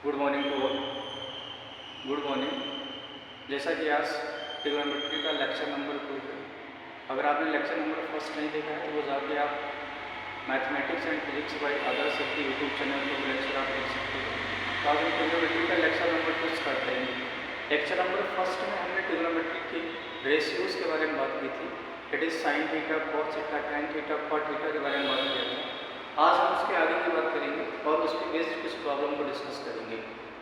Good morning to all. Good morning. जैसा कि आज ट्रिग्नोमेट्री का लेक्चर नंबर 2 है। अगर आपने लेक्चर नंबर फर्स्ट नहीं देखा है तो वो जाके आप mathematics and physics bye Adarsh sir के यूट्यूब चैनल पर लेक्चर आप देख सकते हो। तो आज हम ट्रिग्नोमेट्री का लेक्चर नंबर 2 स्टार्ट करेंगे। लेक्चर नंबर फर्स्ट में हमने ट्रिग्नोमेट्री के रेशियोज़ के बारे में बात की थी। It is sine theta, cos theta, tan theta, cot theta के बारे में बात किया था। आज हम उसके आगे की बात करेंगे और उसके बेस्ड कुछ प्रॉब्लम को डिस्कस करेंगे।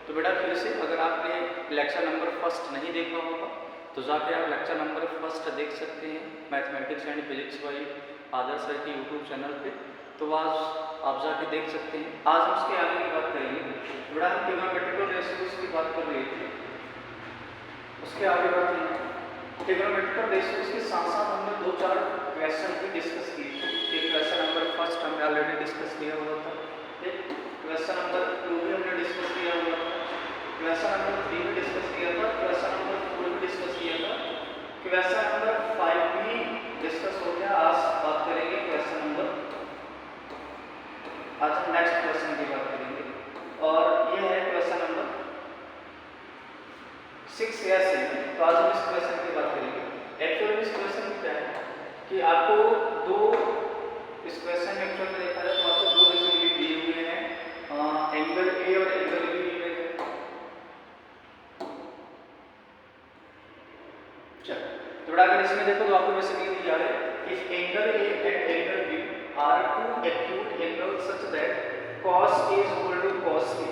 तो बेटा फिर से अगर आपने लेक्चर नंबर फर्स्ट नहीं देखा होगा तो जाके आप लेक्चर नंबर फर्स्ट देख सकते हैं mathematics and physics bye Adarsh sir के यूट्यूब चैनल पे। तो आज आप जाके देख सकते हैं। आज हम उसके आगे की बात करेंगे। बेटा हम ट्रिग्नोमेट्रिकल रेशियोज की बात कर रहे थे, उसके आगे बात करेंगे। ट्रिग्नोमेट्रिकल रेशियोज के साथ साथ हमने 2-4 क्वेश्चन भी डिस्कस किए थे। एक क्वेश्चन नंबर फर्स्ट हमने ऑलरेडी डिस्कस किया हुआ था, क्वेश्चन नंबर 2 भी हमने डिस्कस किया हुआ था, क्वेश्चन नंबर 3 भी डिस्कस किया था, क्वेश्चन नंबर 4 भी डिस्कस किया था, क्वेश्चन नंबर 5 भी डिस्कस हो गया। आज बात करेंगे क्वेश्चन नंबर, आज हम नेक्स्ट क्वेश्चन की बात करेंगे और ये है क्वेश्चन नंबर 6 या 7। तो आज हम इस क्वेश्चन की बात करेंगे। एक्चुअली इस क्वेश्चन में क्या है कि आपको दो, इस क्वेश्चन में एक्चुअली देखा जाए तो आपको दो रेशियो दिए हुए हैं, एंगल ए और एंगल बी दिए हुए हैं। चलो तो अगर इसमें देखो तो आपको बेसिकली दिया है if angle A and angle B are two acute angle such that cos A is equal to cos A,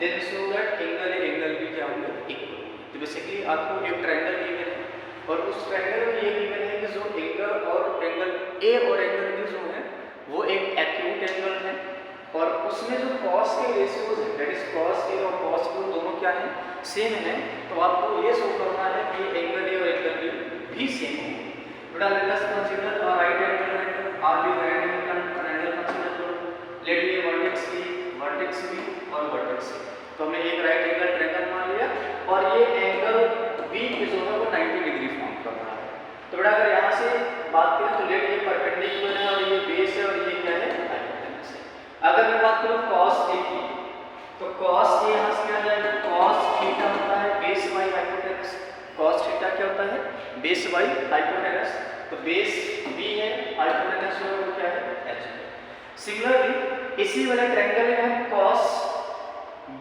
then show that angle A angle B क्या होंगे, इक्वल। तो बेसिकली आपको एक ट्रायंगल गिवन है और उस ट्रायंगल में ये गिवन है कि जो एंगल और एंगल ए और एंगल बी जो है वो एक एक्यूट एंगल है और उसमें जो cos के रेशियोज है दैट इज cos A और cos B दोनों क्या है, सेम है। तो आपको ये शो करना है कि एंगल ए और एंगल बी भी सेम हो। बेटा let us consider a right angle triangle R B right angle triangle consider करो। लेट बी वर्टेक्स बी और वर्टेक्स सी। तो हमने एक राइट एंगल ट्रायंगल मान लिया और ये एंगल बी जो है वो 90 डिग्री फॉर्म कर रहा है। तो बेटा अगर यहाँ से बात करें तो लेट ये परपेंडिकुलर है और ये बेस है और ये क्या है, हाइपोटेनस है। अगर मैं बात करूँ cos A की तो cos A यहाँ से क्या आ जाएगा, cos थीटा होता है base by hypotenuse. cos theta क्या होता है, बेस बाई हाइपोटेनस। तो बेस b है, हाइपोटेनस जो है वो क्या है, h है। सिमिलरली इसी वाले ट्रायंगल में हम cos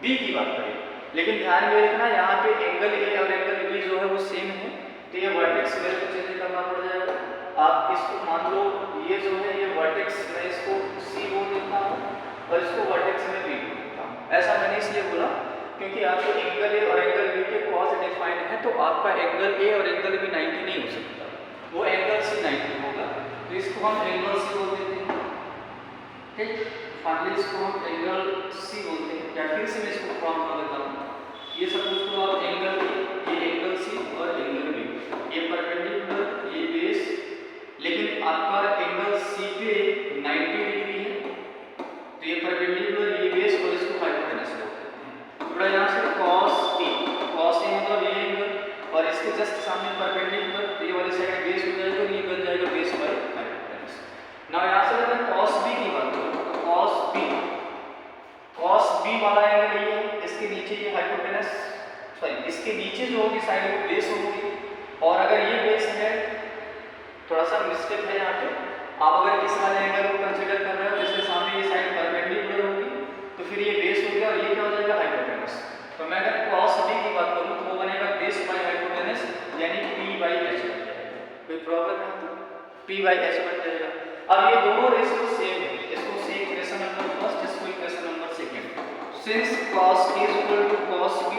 b की बात करें, लेकिन ध्यान में रखना यहाँ पे एंगल ए और एंगल बी जो है वो सेम है। तो ये वर्टेक्स मेरे को चेंज करना पड़ जाएगा। आप इसको मान लो ये जो है ये वर्टेक्स, मैं इसको सी बोल देता हूँ और इसको वर्टेक्स में बी बोल देता हूँ। ऐसा मैंने इसलिए बोला क्योंकि आपको एंगल ए और एंगल बी के कॉस डिफाइन है तो आपका एंगल ए और एंगल बी 90 नहीं हो सकता, वो एंगल सी 90 होगा। तो इसको हम एंगल सी बोल देते हैं, ठीक। फाइनली इसको हम एंगल सी बोलते हैं। या फिर से मैं इसको फॉर्म कर देता हूँ। ये सपोज करो आप एंगल ए, ये एंगल सी और एंगल बी, ये परपेंडिकुलर, ये बेस, लेकिन आपका एंगल सी पे 90 डिग्री है तो ये परपेंडिकुलर, ये बेस और इसको हाइपोटेनस बोलते हैं। थोड़ा यहाँ से cos A मतलब ये एंगल और इसके जस्ट सामने परपेंडिकुलर, ये वाली साइड बेस हो जाएगा और ये बन जाएगा बेस बाय हाइपोटेनस। नाउ यहाँ से अगर cos B की बात करूँ तो cos B वाला एंगल ये है, इसके नीचे ये हाइपोटेनस, सॉरी इसके नीचे जो होगी साइड वो बेस होगी और अगर ये बेस है, थोड़ा सा मिस्टेक है यहाँ पे, आप अगर इस वाले एंगल को कंसीडर कर रहे हो जिसके सामने ये साइड परपेंडिकुलर होगी तो फिर ये बेस हो गया और ये क्या हो जाएगा, हाइपोटेनस। तो मैं अगर cos B की बात करूँ तो वो बनेगा बेस बाय हाइपोटेनस यानी P बाई H बन जाएगा। कोई प्रॉब्लम है तो P बाई H बन जाएगा। अब ये दोनों रेशियो सेम है, इसको सेम इक्वेशन नंबर फर्स्ट, इसको equation number second. Since cos A is equal to cos B,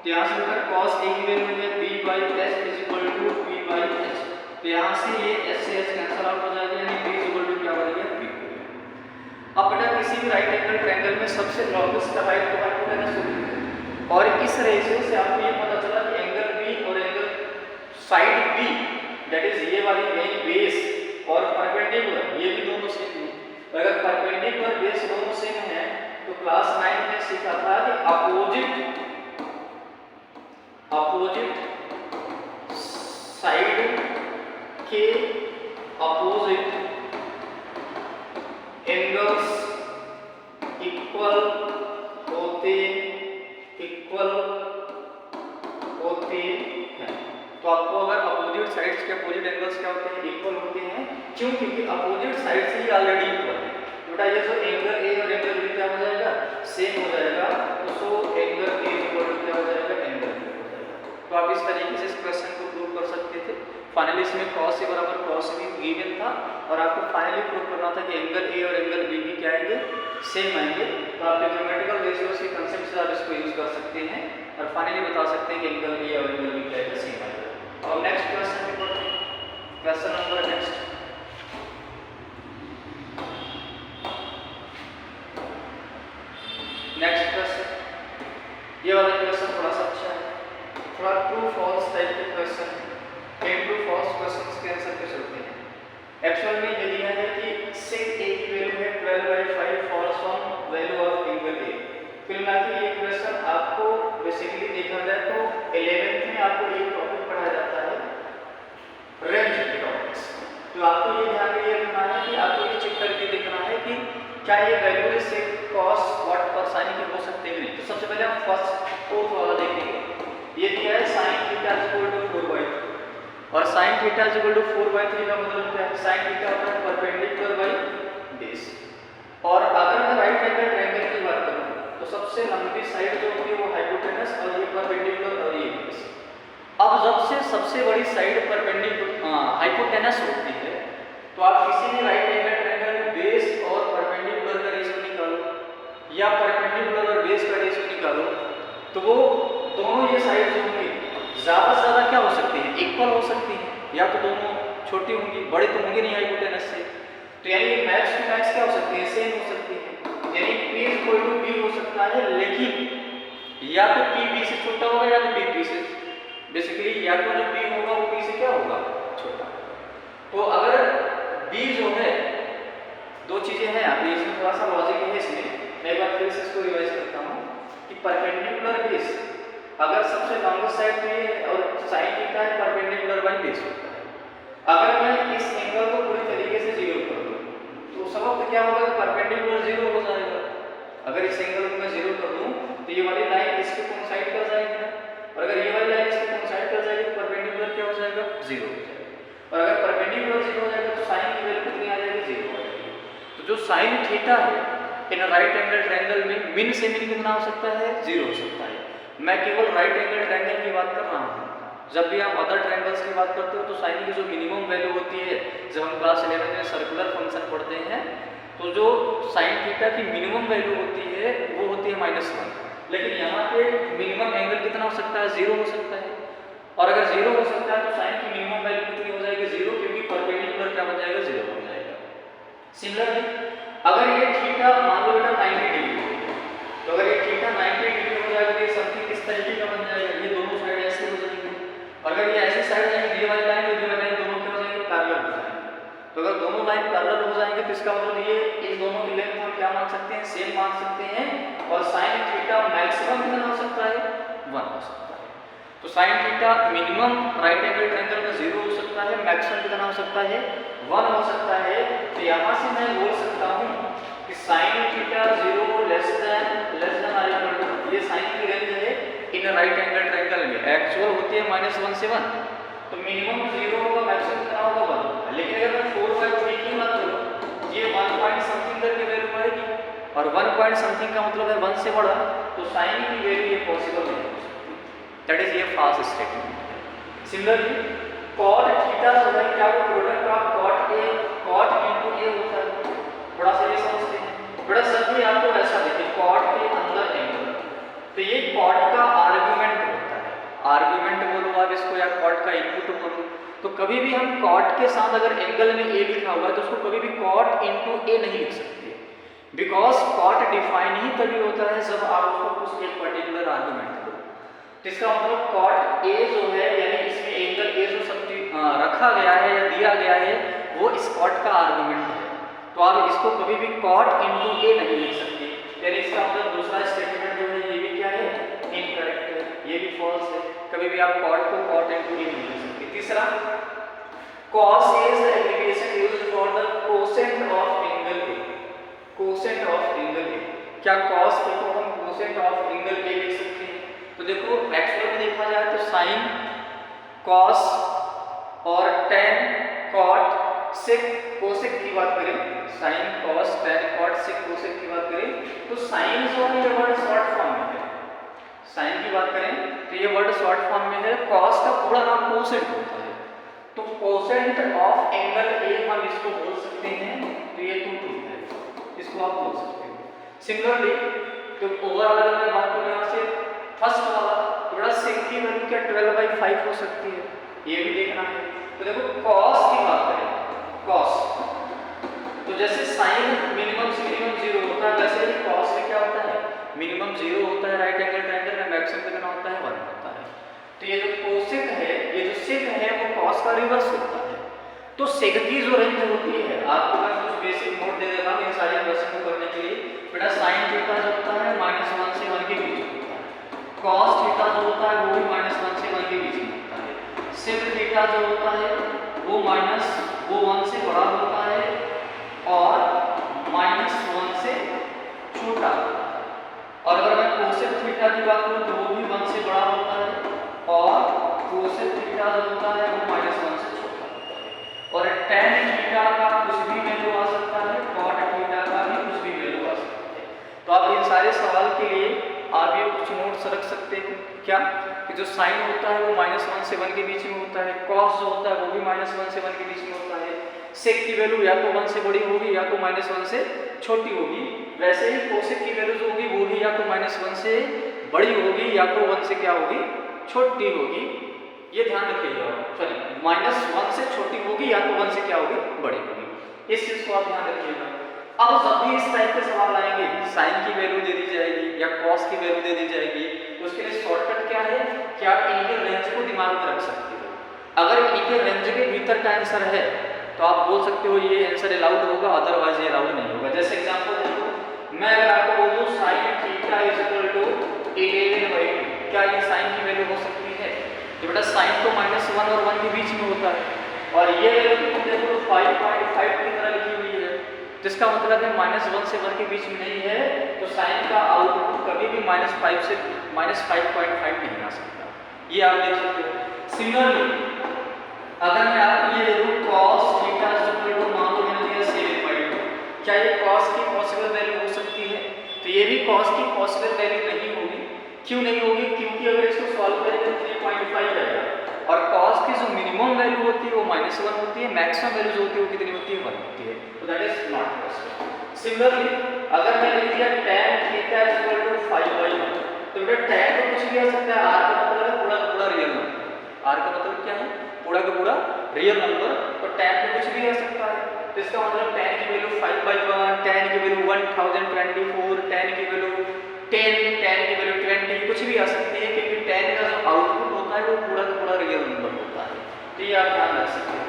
तो यहाँ से अगर cos A की वैल्यू है B by H is equal to P by H, तो यहाँ से ये H से H कैंसिल आउट हो जाएगा यानी B is equal to क्या बनेगा, P। अब बेटा किसी भी राइट एंगल ट्रायंगल में सबसे लॉन्गेस्ट हाइट तो हाइपोटेनस होती है और इस रेशियो से आपको ये पता चला कि एंगल B और angle side B that is ये वाली मेन बेस और परपेंडिकुलर ये भी दोनों सेम है। अगर परपेंडिकुलर बेस दोनों सेम है तो क्लास 9 में सीखा था कि अपोजिट साइड के अपोजिट एंगल्स इक्वल होते इक्वल होते हैं। तो आपको अगर अपोजिट साइड्स के अपोजिट एंगल्स क्या होते हैं, इक्वल होते हैं। क्यों? क्योंकि अपोजिट साइड से ही ऑलरेडी इक्वल है। बेटा ये जो एंगल ए और एंगल बी क्या हो जाएगा, सेम हो जाएगा। तो so angle A equal to क्या हो जाएगा, एंगल बी हो जाएगा। तो आप इस तरीके से इस क्वेश्चन को प्रूव कर सकते थे। फाइनली इसमें cos a बराबर cos b गिवन था और आपको फाइनली प्रूव करना था कि एंगल ए और एंगल बी भी क्या आएंगे, सेम आएंगे। तो आप ट्रिग्नोमेट्रिकल रेशियोज के कांसेप्ट से आप इसको यूज कर सकते हैं और फाइनली बता सकते हैं कि एंगल ए और एंगल बी क्या आएगा, सेम आएगा। और नेक्स्ट क्वेश्चन पे बढ़ते हैं। क्वेश्चन नंबर नेक्स्ट क्वेश्चन, ये वाला क्वेश्चन थोड़ा सा अच्छा है, थोड़ा ट्रू फॉल्स टाइप के क्वेश्चन है। ट्रू फॉल्स क्वेश्चंस के आंसर पे चलते हैं। एक्चुअल में ये दिया है कि sec a की वैल्यू है 12/5 falls from value of angle a। फिर मिलाकर ये क्वेश्चन आपको बेसिकली देखा जाए तो 11th में आपको एक टॉपिक पढ़ाया जाता है रेंज के टॉपिक्स। तो आपको ये ध्यान में ये रखना है कि आपको ये चेक करके देखना है कि क्या ये वैल्यू sec cos what और sin के हो सकते हैं नहीं। तो सबसे पहले हम फर्स्ट फोर्थ वाला देखेंगे। ये दिया है sin थीटा इक्वल टू 4/3 और sin थीटा इक्वल टू 4/3 का मतलब क्या है, sin थीटा होता है परपेंडिकुलर बाय बेस। और अगर मैं राइट एंगल ट्रायंगल की बात करूं तो सबसे लंबी साइड जो होती है वो हाइपोटेनस और ये परपेंडिकुलर और ये बेस। अब जब से सबसे बड़ी साइड परपेंडिकुलर हाइपोटेनस होती है तो आप किसी भी राइट एंगल ट्रायंगल में बेस और परपेंडिकुलर का रेशियो निकालो या परपेंडिकुलर और बेस का रेशियो निकालो तो वो दोनों ये साइड जो होंगी ज्यादा से ज्यादा क्या हो सकती है, इक्वल हो सकती है, या तो दोनों छोटी होंगी, बड़ी तो होंगी नहीं हाइपोटेनस से। तो यानी मैक्स टू मैक्स क्या हो सकती है, सेम हो सकती है। यानी P इक्वल टू B हो सकता है, लेकिन या तो P B से छोटा होगा या तो B P से, बेसिकली या तो जो B होगा वो P से क्या होगा, छोटा। तो अगर B जो है, दो चीजें हैं यहाँ पे, इसमें थोड़ा सा लॉजिक है इसमें, मैं एक बार फिर से इसको रिवाइज करता हूँ कि परपेंडिकुलर बेस अगर सबसे लॉन्गेस्ट साइड पे और sin थीटा है परपेंडिकुलर बाय बेस होता है। अगर मैं इस एंगल को पूरी तरीके से जीरो कर दूं तो उस वक्त क्या होगा, परपेंडिकुलर जीरो हो जाएगा। अगर इस एंगल को मैं जीरो कर दूं तो ये वाली लाइन इसके कोइंसाइड कर जाएगी और अगर ये वाली लाइन इसके कोइंसाइड कर जाएगी तो परपेंडिकुलर क्या हो जाएगा, जीरो हो जाएगा। और अगर परपेंडिकुलर जीरो हो जाएगा तो sin की वैल्यू कितनी आ जाएगी, जीरो आ जाएगी। तो जो sin थीटा है इन राइट एंगल ट्रायंगल में मिन से मिन कितना हो सकता है, जीरो हो सकता है। मैं केवल राइट एंगल ट्रायंगल की बात कर रहा हूँ। जब भी आप अदर ट्रायंगल्स की बात करते हो तो साइन की जो मिनिमम वैल्यू होती है, जब हम क्लास 11 में सर्कुलर फंक्शन पढ़ते हैं तो जो साइन थीटा की मिनिमम वैल्यू होती है वो होती है -1। लेकिन यहाँ पे मिनिमम एंगल कितना हो सकता है, जीरो हो सकता है। और अगर जीरो हो सकता है तो साइन की मिनिमम वैल्यू कितनी हो जाएगी, जीरो, क्योंकि परपेंडिकुलर क्या बन जाएगा, जीरो बन जाएगा। सिमिलरली अगर ये थीटा मान लो बेटा 90 डिग्री तो अगर ये थीटा 90 डिग्री हो जाएगा तो ये समथिंग इस तरीके का बन जाएगा, ये दोनों साइड ऐसे हो जाएंगे। और अगर ये ऐसी साइड जाएंगे, ये वाली लाइन और ये वाली लाइन दोनों क्या हो जाएंगे, पैरेलल हो जाएंगे। तो अगर दोनों लाइन पैरेलल हो जाएंगे तो इसका मतलब ये इन दोनों की लेंथ हम क्या मान सकते हैं, सेम मान सकते हैं। और sin थीटा मैक्सिमम कितना हो सकता है, 1 हो सकता है। तो sin theta minimum right angle triangle में 0 हो सकता है, मैक्सिमम कितना हो सकता है, 1 हो सकता है। तो यहाँ से मैं बोल सकता हूँ कि sin थीटा 0 लेस देन और इक्वल टू, ये sin की रेंज है इन राइट एंगल ट्रायंगल में, एक्चुअल होती है -1 से 1। तो मिनिमम 0 होगा, मैक्सिमम कितना होगा, 1। लेकिन अगर मैं 4/3 की बात करूँ, ये 1 पॉइंट समथिंग करके वैल्यू आएगी और 1 पॉइंट समथिंग का मतलब है 1 से बड़ा, तो sin की वैल्यू ये पॉसिबल नहीं हो सकती। दैट इज ये fast statement. Similarly cot theta जो है क्या, वो product of cot a cot into a होता है। थोड़ा सा ये समझते हैं बड़ा सब भी आपको ऐसा देखिए, cot के अंदर एंगल, तो ये cot का आर्गुमेंट होता है। आर्गुमेंट बोलो आप इसको या cot का इनपुट बोलो। तो कभी भी हम cot के साथ अगर एंगल में a लिखा हुआ है तो उसको कभी भी cot into a नहीं लिख सकते, बिकॉज cot डिफाइन ही तभी होता है जब आप उसको कुछ एक पर्टिकुलर आर्गुमेंट दो। तो इसका मतलब cot a जो है, यानी इसमें एंगल a जो रखा गया है या दिया गया है वो इस cot का आर्गुमेंट है। तो आप इसको कभी भी cot into a नहीं लिख सकते, यानी इसका मतलब दूसरा स्टेटमेंट जो है ये भी क्या है, इनकरेक्ट है, ये भी फॉल्स है। कभी भी आप cot को cot into a नहीं लिख सकते। तीसरा, cos a is the abbreviation used for the quotient of angle a। quotient of angle a, क्या cos a को हम quotient of angle a लिख सकते हैं? साइन कॉस और टेन कॉट सेक कोसेक की बात करें, sine cos tan cot sec cosec की बात करें तो साइन जो है ये वर्ड शॉर्ट फॉर्म में है। साइन की बात करें तो ये वर्ड शॉर्ट फॉर्म में है। कॉस का पूरा नाम कोसेंट होता है, तो कोसेंट ऑफ एंगल ए हम इसको बोल सकते हैं, तो ये 2 है, इसको आप बोल सकते हैं। सिमिलरली तो ओवरऑल अगर मैं बात करूं यहां से फर्स्ट वाला थोड़ा सेक की वैल्यू क्या 12/5 हो सकती है, ये भी देखना है। तो देखो cos की बात करें, cos तो जैसे sin मिनिमम से मिनिमम 0 होता है वैसे ही cos में क्या होता है, मिनिमम 0 होता है, राइट एंगल ट्रायंगल में मैक्सिमम कितना होता है 1 होता है। तो ये जो कोसेक है, ये जो सेक है वो cos का रिवर्स होता है। तो सेक की जो रेंज होती है, आपको मैं कुछ बेसिक नोट दे देता हूं इन सारे क्वेश्चन को करने के लिए। बेटा sin थीटा जो होता है -1 से 1 के बीच में होता है, cos थीटा जो होता है वो भी -1 से 1 के बीच में होता है, सेक थीटा जो होता है वो 1 से बड़ा होता है और -1 से छोटा होता है। और अगर मैं कोसेक थीटा की बात करूं तो वो भी 1 से बड़ा होता है और कोसेक थीटा जो होता है वो -1 से छोटा होता है। और tan थीटा का कुछ भी वैल्यू आ सकता है, cot थीटा का भी कुछ भी वैल्यू आ सकता है। तो आप इन सारे सवाल के लिए आप ये कुछ नोट्स रख सकते हो क्या, कि जो साइन होता है वो -1 से 1 के बीच में होता है, कॉस जो होता है वो भी -1 से 1 के बीच में होता है, सेक की वैल्यू या तो 1 से बड़ी होगी या तो -1 से छोटी होगी, वैसे ही कोसेक की वैल्यू जो होगी वो भी या तो -1 से बड़ी होगी या तो 1 से क्या होगी, छोटी होगी। ये ध्यान रखिएगा, सॉरी -1 से छोटी होगी या तो 1 से क्या होगी, बड़ी होगी, इस चीज को आप ध्यान रखिएगा। अब जब भी इस टाइप के सवाल आएंगे, साइन की वैल्यू दे दी जाएगी या कॉस की वैल्यू दे दी जाएगी, तो उसके लिए शॉर्टकट क्या है कि आप इनके रेंज को दिमाग में रख सकते हो। अगर इनके रेंज के भीतर का आंसर है तो आप बोल सकते हो ये आंसर अलाउड होगा, अदरवाइज ये अलाउड नहीं होगा। जैसे एग्जांपल देखो, मैं अगर आपको बोलूं sin थीटा = 11/2, क्या ये साइन की वैल्यू हो सकती है? तो बेटा साइन तो -1 और 1 के बीच में होता है और ये वैल्यू तुम देखो 5.5 की तरह लिखी हुई है, जिसका मतलब है -1 से 1 के बीच में नहीं है, तो साइन का आउटपुट कभी भी -5 से -5.5 नहीं आ सकता, ये आप देख सकते हो। सिमिलरली अगर मैं आपको ये दे दूं cos थीटा मान लो मैंने दिया 7/2, क्या ये cos की पॉसिबल वैल्यू हो सकती है? तो ये भी cos की पॉसिबल वैल्यू नहीं होगी। क्यों नहीं होगी? क्योंकि अगर इसको सॉल्व करेंगे तो 3.5 आएगा और cos की जो मिनिमम वैल्यू होती है वो -1 होती है, मैक्सिमम वैल्यू जो होती है वो कितनी होती है, 1 होती है, तो that is not possible. Similarly अगर मैं लिख दिया tan थीटा = 5/1, तो बेटा tan तो कुछ भी आ सकता है, r का मतलब है पूरा का पूरा रियल नंबर, r का मतलब क्या है, पूरा का पूरा रियल नंबर, तो tan तो कुछ भी आ सकता है। तो इसका मतलब tan की वैल्यू 5/1, tan की वैल्यू 1024, tan की वैल्यू 10, tan की वैल्यू 20, कुछ भी आ सकती है, क्योंकि tan का जो आउटपुट होता है वो पूरा का पूरा रियल नंबर होता है, तो ये आप ध्यान रख सकते हो।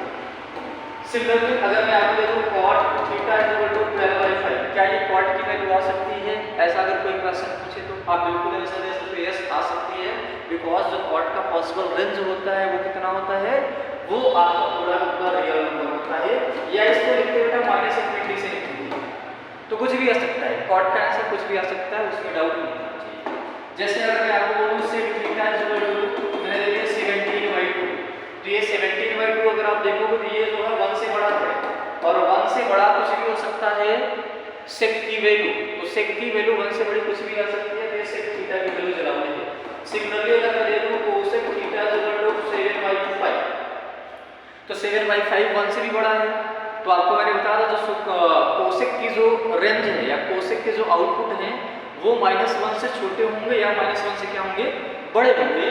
सिमिलरली अगर मैं आपको देखूं cot थीटा = 12/5, क्या ये cot की वैल्यू आ सकती है? ऐसा अगर कोई क्वेश्चन पूछे तो आप बिल्कुल आंसर दे सकते हो, यस आ सकती है, बिकॉज जो cot का पॉसिबल रेंज होता है वो कितना होता है, वो आपका पूरा का रियल नंबर होता है। या इसको लिखते बेटा -∞ से लिखते, तो कुछ भी आ सकता है, cot का आंसर कुछ भी आ सकता है, उसमें डाउट नहीं होना चाहिए। जैसे अगर मैं आपको बोलूं sec थीटा = मैंने दे दिया 17/2, तो ये 17/2 अगर आप देखोगे तो ये जो है 1 से बड़ा है और 1 से बड़ा कुछ भी हो सकता है sec की वैल्यू, तो sec की वैल्यू 1 से बड़ी कुछ भी आ सकती है, तो ये sec थीटा की वैल्यू जलाओ नहीं है। सिमिलरली अगर मैं देखूं cosec थीटा = 7/5, तो 7/5 1 से भी बड़ा है, तो आपको मैंने बताया था जो कोसेक की जो रेंज है या कोसेक के जो आउटपुट हैं वो -1 से छोटे होंगे या -1 से क्या होंगे, बड़े होंगे,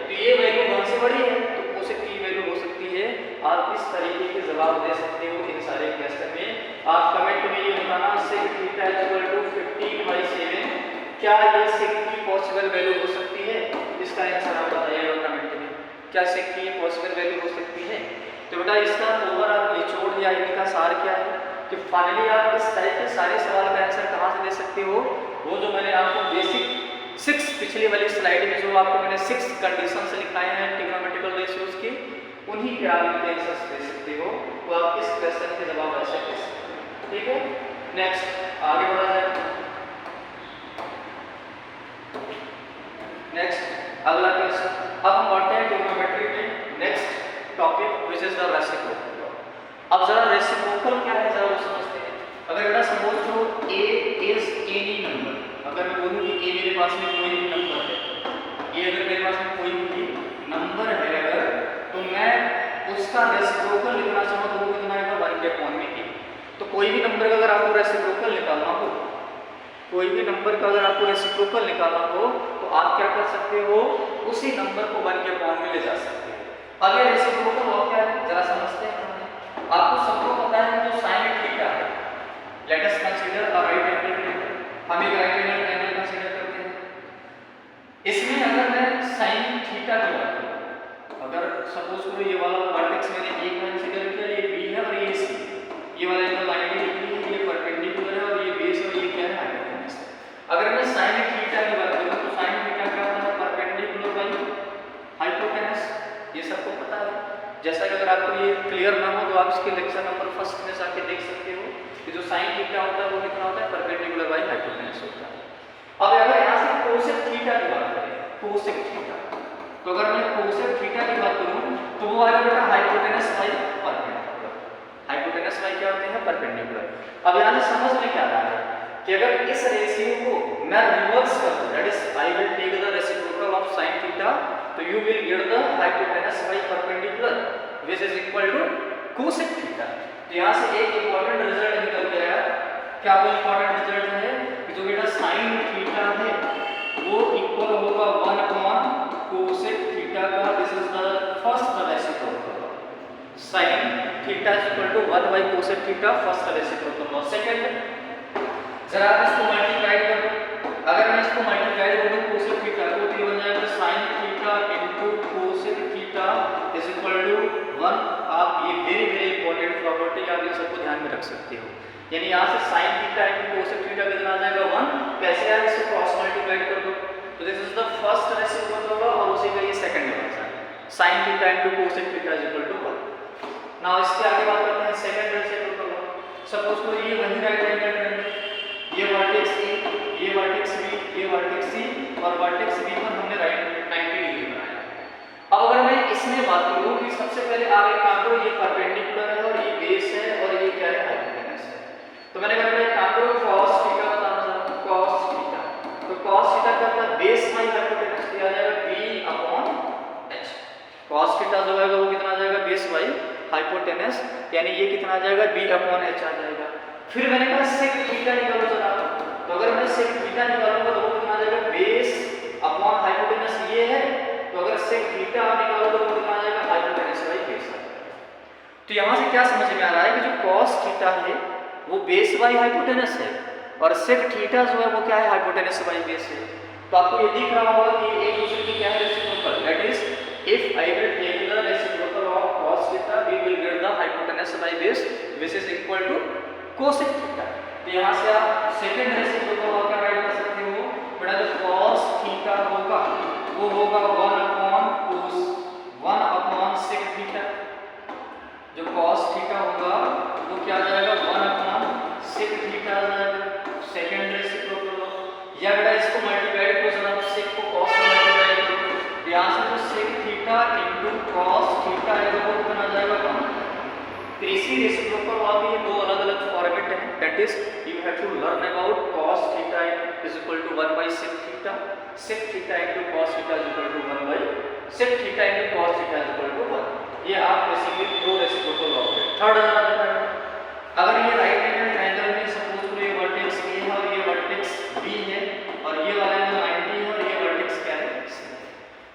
तो ये वैल्यू 1 से बड़ी है तो कोसेक की वैल्यू हो सकती है। आप इस तरीके के जवाब दे सकते हो इन सारे क्वेश्चन में। आप कमेंट में ये बताना sec थीटा = 15/7, क्या ये sec की पॉसिबल वैल्यू हो सकती है? इसका आंसर आप बताइएगा कमेंट में, क्या sec की पॉसिबल वैल्यू हो सकती है? तो बेटा इसका ओवरऑल निचोड़ या इनका सार क्या है कि फाइनली आप इस टाइप के सारे सवाल का आंसर कहाँ से दे सकते हो, वो जो मैंने आपको बेसिक 6 पिछली वाली स्लाइड में जो आपको मैंने 6 कंडीशंस लिखाए हैं ट्रिग्नोमेट्रिकल रेशियोज की, उन्हीं के आप इनके आंसर्स दे सकते हो, तो आप इस क्वेश्चन के जवाब ऐसे दे सकते हो। ठीक है, नेक्स्ट आगे बढ़ा जाए। नेक्स्ट अगला क्वेश्चन, अब हम बढ़ते हैं इज द रेसिप्रोकल लॉ। अब जरा रेसिप्रोकल क्या है जरा वो समझते हैं। अगर बेटा सपोज जो a इज एनी नंबर, अगर मैं बोलूं कि a मेरे पास में कोई भी नंबर है, ये अगर मेरे पास में कोई भी नंबर है अगर, तो मैं उसका रेसिप्रोकल लिखना चाहूँ तो वो कितना आएगा 1/a। तो कोई भी नंबर का अगर आपको रेसिप्रोकल निकालना हो, कोई भी नंबर का अगर आपको रेसिप्रोकल निकालना हो तो आप क्या कर सकते हो, उसी नंबर को 1/a में ले जा सकते हो। अब ये रेसिप्रोकल लॉ क्या है जरा समझते हैं। आपको सबको पता है जो साइन थीटा है, late us consider a right angle triangle, हम एक राइट एंगल ट्रायंगल कंसीडर करते हैं। इसमें अगर मैं साइन थीटा की बात करूं, अगर सपोज करो ये वाला वर्टेक्स मैंने a कंसीडर किया, ये b है और ये c, ये वाला एंगल 90 डिग्री है, ये परपेंडिकुलर है और ये बेस और ये क्या है हाइपोटेनस। अगर मैं साइन थीटा की बात करूं तो साइन थीटा क्या होता है, परपेंडिकुलर बाई हाइपोटेनस, ये सबको पता है। जैसा कि अगर आपको ये क्लियर ना हो तो आप इसके लेक्चर नंबर 1 में जाके देख सकते हो कि जो साइन थीटा होता है वो कितना होता है, परपेंडिकुलर बाई हाइपोटेनस होता है। अब अगर यहाँ से कोसेक थीटा की बात करें, कोसेक थीटा, तो अगर मैं कोसेक थीटा की बात करूं तो वो आएगा बेटा hypotenuse by perpendicular. Hypotenuse by क्या होते हैं, परपेंडिकुलर। अब यहाँ से समझ में क्या आ रहा है कि अगर इस रेशियो को मैं रिवर्स कर दूं, that is I will take the reciprocal of sin theta, तो you will get the hypotenuse by perpendicular which is equal to cosec theta. तो यहाँ से एक इंपॉर्टेंट रिजल्ट निकल के आया। क्या वो इंपॉर्टेंट रिजल्ट है कि जो बेटा sin थीटा है वो इक्वल होगा 1 cosec थीटा का, this is the first reciprocal. sin theta is equal to 1 cosec theta, first reciprocal law. Second, जरा आप इसको मल्टीप्लाई कर दो, अगर मैं इसको मल्टीप्लाई कर दूं cosec थीटा को तो ये बन जाएगा sin theta into cosec theta is equal to 1। आप ये वेरी इंपॉर्टेंट प्रॉपर्टी आप इन सबको ध्यान में रख सकते हो। यानी यहाँ से sin theta into cosec theta कितना आ जाएगा 1, कैसे आया इसको क्रॉस मल्टीप्लाई कर दो, तो this is the first reciprocal law और उसी का ये सेकंड है sin theta into cosec theta is equal to 1। Now इसके आगे बात करते हैं सेकंड रेसिप्रोकल लॉ। सपोज को ये वही राइट एंगल ट्रायंगल, ये वर्टेक्स A, ये वर्टेक्स B, ये वर्टेक्स C और वर्टेक्स B पर हमने राइट 90 डिग्री बनाया। अब अगर मैं इसमें बात करूं कि सबसे पहले आप एक काम करो, ये परपेंडिकुलर है और ये बेस है और ये क्या है, हाइपोटेनस है। तो मैंने कहा एक काम करो cos थीटा बताना चाहता हूं, cos थीटा, तो cos थीटा क्या होता है, बेस बाई हाइपोटेनस दिया जाएगा b/h। cos थीटा जो है वो कितना आ जाएगा, बेस बाई हाइपोटेनस, यानी ये कितना आ जाएगा b/h आ जाएगा। फिर मैंने कहा sec थीटा निकालो जरा, तो अगर मैं sec थीटा निकालूंगा तो वो कितना आ जाएगा, बेस अपॉन हाइपोटेनस ये है, तो अगर sec थीटा आप निकालोगे तो वो कितना आ जाएगा, हाइपोटेनस बाई बेस। तो यहाँ से क्या समझ में आ रहा है कि जो cos थीटा है वो बेस बाई हाइपोटेनस है और sec थीटा जो है वो क्या है, हाइपोटेनस बाई बेस है। तो आपको ये दिख रहा होगा कि एक दूसरे की क्या है, reciprocal, that is if I will take the reciprocal of cos theta we will get the hypotenuse by base which is equal to cosec theta. तो यहाँ से आप सेकंड रेसिप्रोकल लॉ क्या राइट कर सकते हो, बेटा जो cos थीटा होगा वो होगा 1 sec थीटा, जो cos थीटा होगा वो क्या आ जाएगा, 1 sec थीटा आ जाएगा, सेकंड रेसिप्रोकल लॉ। या बेटा इसको मल्टीप्लाई करो जरा, sec को cos से मल्टीप्लाई करो, तो यहाँ से जो sec theta into cos theta है वो कितना आ जाएगा 1। तो इसी रेसिप्रोकल लॉ के दो अलग-अलग फॉर्मेट हैं, that is you have to learn about cos theta is equal to 1 sec theta, sec theta into cos theta is equal to 1 sec theta into cos theta is equal to 1। ये आप basically दो reciprocal law है। Third अगर ये right angle triangle में suppose करो ये vertex A है और ये वर्टेक्स B है और ये वाला एंगल 90 है और ये वर्टेक्स क्या है,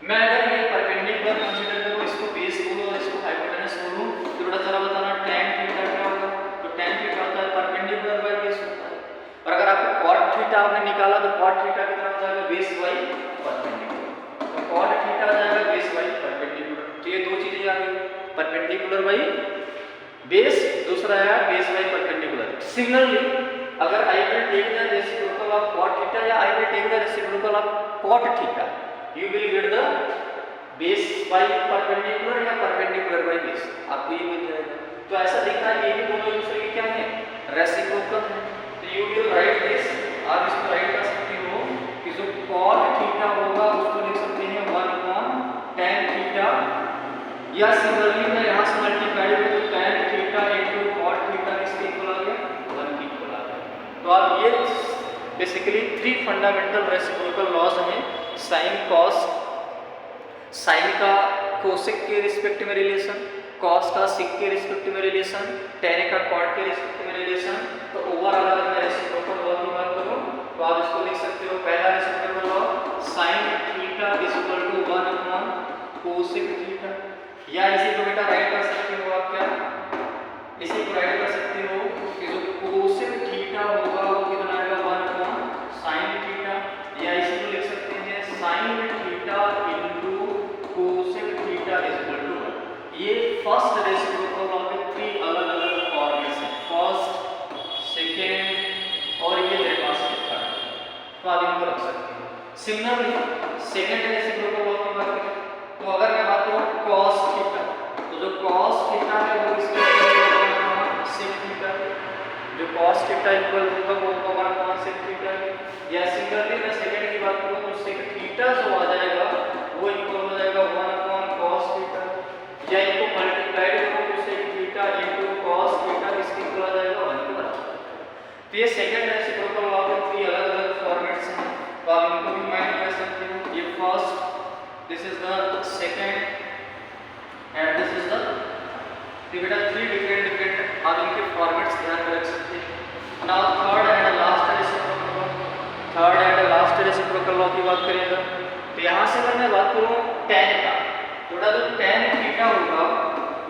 मैं अगर ये परपेंडिकुलर कंसीडर करूं, इसको बेस बोलूं और इसको हाइपोटेनस बोलूं, तो बेटा जरा बताना tan थीटा क्या होगा, तो tan थीटा होता है परपेंडिकुलर बाई बेस होता है। और अगर आपको cot थीटा आपने निकाला तो cot थीटा कितना हो जाएगा, बेस बाई परपेंडिकुलर, तो cot थीटा आ जाएगा बेस बाई परपेंडिकुलर। तो ये दो चीजें आ गई, परपेंडिकुलर बाई बेस, दूसरा है बेस बाई परपेंडिकुलर। सिमिलरली अगर I will take the reciprocal of cot theta या I will take the reciprocal of cot theta, you will get the base by perpendicular या perpendicular by base, आपको ये मिल जाएगा। तो ऐसा दिखता है ये भी दोनों दूसरे के क्या है, रेसिप्रोकल है। तो you will write this, आप इसको राइट कर सकते हो कि जो cot थीटा होगा उसको लिख सकते हैं 1 tan थीटा, या सिमिलरली मैं यहाँ से multiply basically 3 fundamental reciprocal laws हैं। साइन कॉस, साइन का कोसेक के रिस्पेक्ट में रिलेशन, कॉस का सिक के रिस्पेक्ट में रिलेशन, टेन का कॉट के रिस्पेक्ट में रिलेशन। तो ओवरऑल अगर मैं रेसिप्रोकल लॉ की बात करूं तो आप इसको लिख सकते हो, पहला reciprocal law sine theta is equal to 1 upon cosec theta, या इसी को बेटा राइट कर सकते हो आप, क्या इसी को राइट कर सकते हो कि जो कोसेक थीटा होगा वो कितना आएगा 1 अपॉन साइन थीटा, या इसी को लिख सकते हैं sine theta into cosec theta is equal to 1। ये फर्स्ट रेसिप्रोकल लॉ के 3 अलग-अलग फॉर्मेट्स हैं, फर्स्ट, सेकंड और ये मेरे पास लिखा है, तो आप इनको रख सकते हो। सिमिलरली सेकंड रेसिप्रोकल लॉ की बात करें तो अगर मैं बात करूं cos थीटा, तो जो cos थीटा है वो किसके इक्वल होगा sec थीटा, जो cos थीटा इक्वल होगा वो होगा 1 अपॉन sec थीटा। या सिमिलरली मैं सेकंड की बात करूं तो sec थीटा जो आ जाएगा वो इक्वल हो जाएगा 1 अपॉन cos थीटा, या इनको मल्टीप्लाइड करो तो sec theta into cos theta इसके इक्वल आ जाएगा 1 के बराबर। तो ये सेकंड रेसिप्रोकल लॉ के 3 अलग-अलग फॉर्मेट्स हैं, तो आप इनको भी माइंड कर सकते हो। ये first, this is the second and this is the बेटा 3 डिफरेंट आप इनके फॉर्मेट्स ध्यान में रख सकते हैं। Now third and last reciprocal law, third and last reciprocal law की बात करेंगे तो यहाँ से अगर मैं बात करूँ tan का, थोड़ा जो tan थीटा होगा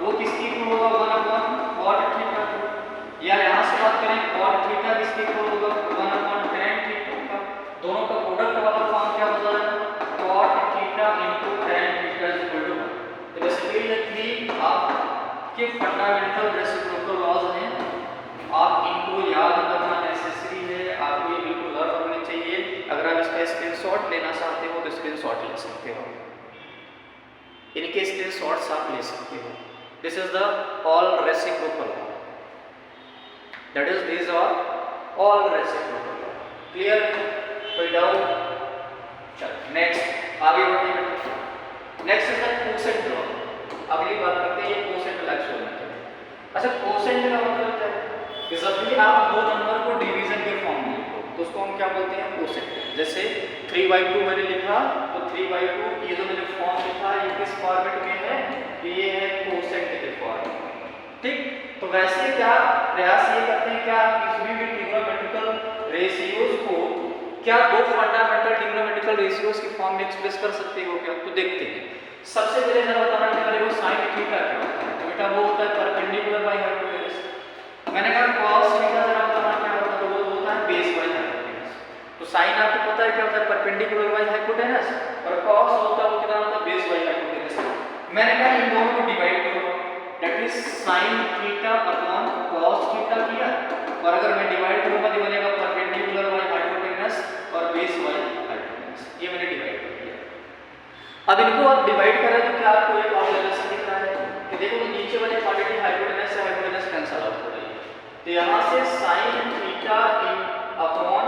वो किसकी इक्वल होगा 1 अपॉन cot थीटा, या यहाँ से बात करें cot थीटा किसकी इक्वल होगा 1 अपॉन tan थीटा का, दोनों का प्रोडक्ट वाला फॉर्म क्या हो जाएगा cot theta into tan theta is equal to 1। तो बेसिकली ये 3 आपके फंडामेंटल रेसिप्रोकल लॉज हैं, आप इनको याद करना नेसेसरी है, आपको ये बिल्कुल लर्न होने चाहिए। अगर आप इसका स्क्रीनशॉट लेना चाहते हो तो स्क्रीनशॉट ले सकते हो, इनके स्क्रीनशॉट्स आप ले सकते हो। This is the all reciprocal law, that is these are all reciprocal law. Clear, कोई डाउट? चलो नेक्स्ट आगे बढ़ते हैं। Next is the quotient law. अगली बात करते हैं ये कोसेंट लॉ। अच्छा कोसेंट का मतलब क्या है कि जब भी आप दो नंबर को डिवीजन के फॉर्म में लिखो तो उसको हम क्या बोलते हैं कोसेंट। जैसे 3/2 मैंने लिखा तो 3/2 ये जो मैंने फॉर्म लिखा ये किस फॉर्मेट में है, ये है कोसेंट के फॉर्म में, ठीक। तो वैसे क्या प्रयास ये करते हैं क्या किसी भी ट्रिग्नोमेट्रिकल रेशियोज को क्या दो फंडामेंटल ट्रिग्नोमेट्रिकल रेशियोज की फॉर्म में एक्सप्रेस कर सकते हो क्या, तो देखते हैं। सबसे पहले जरा बताना क्या मेरे को साइन थीटा क्या होता है, तो बेटा वो होता है परपेंडिकुलर बाय हाइपोटेनस। मैंने कहा cos थीटा जरा बताना क्या होता है, तो वो होता है बेस बाय हाइपोटेनस। तो साइन आपको पता है क्या होता है परपेंडिकुलर बाय हाइपोटेनस, और cos होता है वो कितना होता है बेस बाय हाइपोटेनस। मैंने कहा इन दोनों को डिवाइड करो, that is sin theta upon cos theta किया, और अगर मैं डिवाइड करूंगा तो बनेगा परपेंडिकुलर बाय हाइपोटेनस और बेस बाय हाइपोटेनस, ये मैंने डिवाइड कर दिया। अब इनको आप डिवाइड करें तो क्या आपको एक ऑब्जर्वेशन दिख रहा है कि देखो तो नीचे वाले क्वांटिटी हाइपोटेनस से हाइपोटेनस कैंसिल आउट हो रही है, तो यहाँ से sin theta upon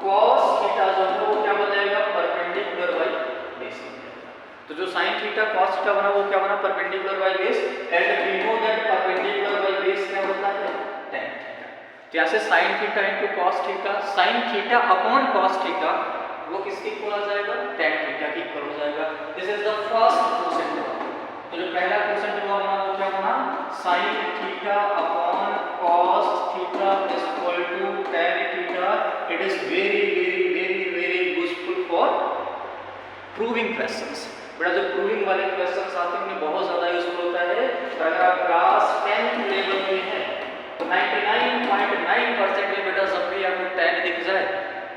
cos theta जो है वो क्या बन जाएगा परपेंडिकुलर बाय बेस। तो जो sin थीटा cos थीटा बना वो क्या बना perpendicular by base, and we know that perpendicular by base क्या होता है tan थीटा। तो यहाँ से sin theta into cos theta, sin theta upon cos theta वो किसके इक्वल आ जाएगा tan थीटा के इक्वल हो जाएगा। This is the first quotient law. तो जो पहला कोसेंट लॉ बना वो क्या बना sin theta upon cos theta is equal to tan theta. It is very very very very useful for proving questions. बेटा जो प्रूविंग वाले क्वेश्चंस आते हैं उनमें बहुत ज्यादा यूजफुल होता है। तो अगर आप क्लास 10 लेवल में हैं तो 99.9% में बेटा जब भी आपको tan दिख जाए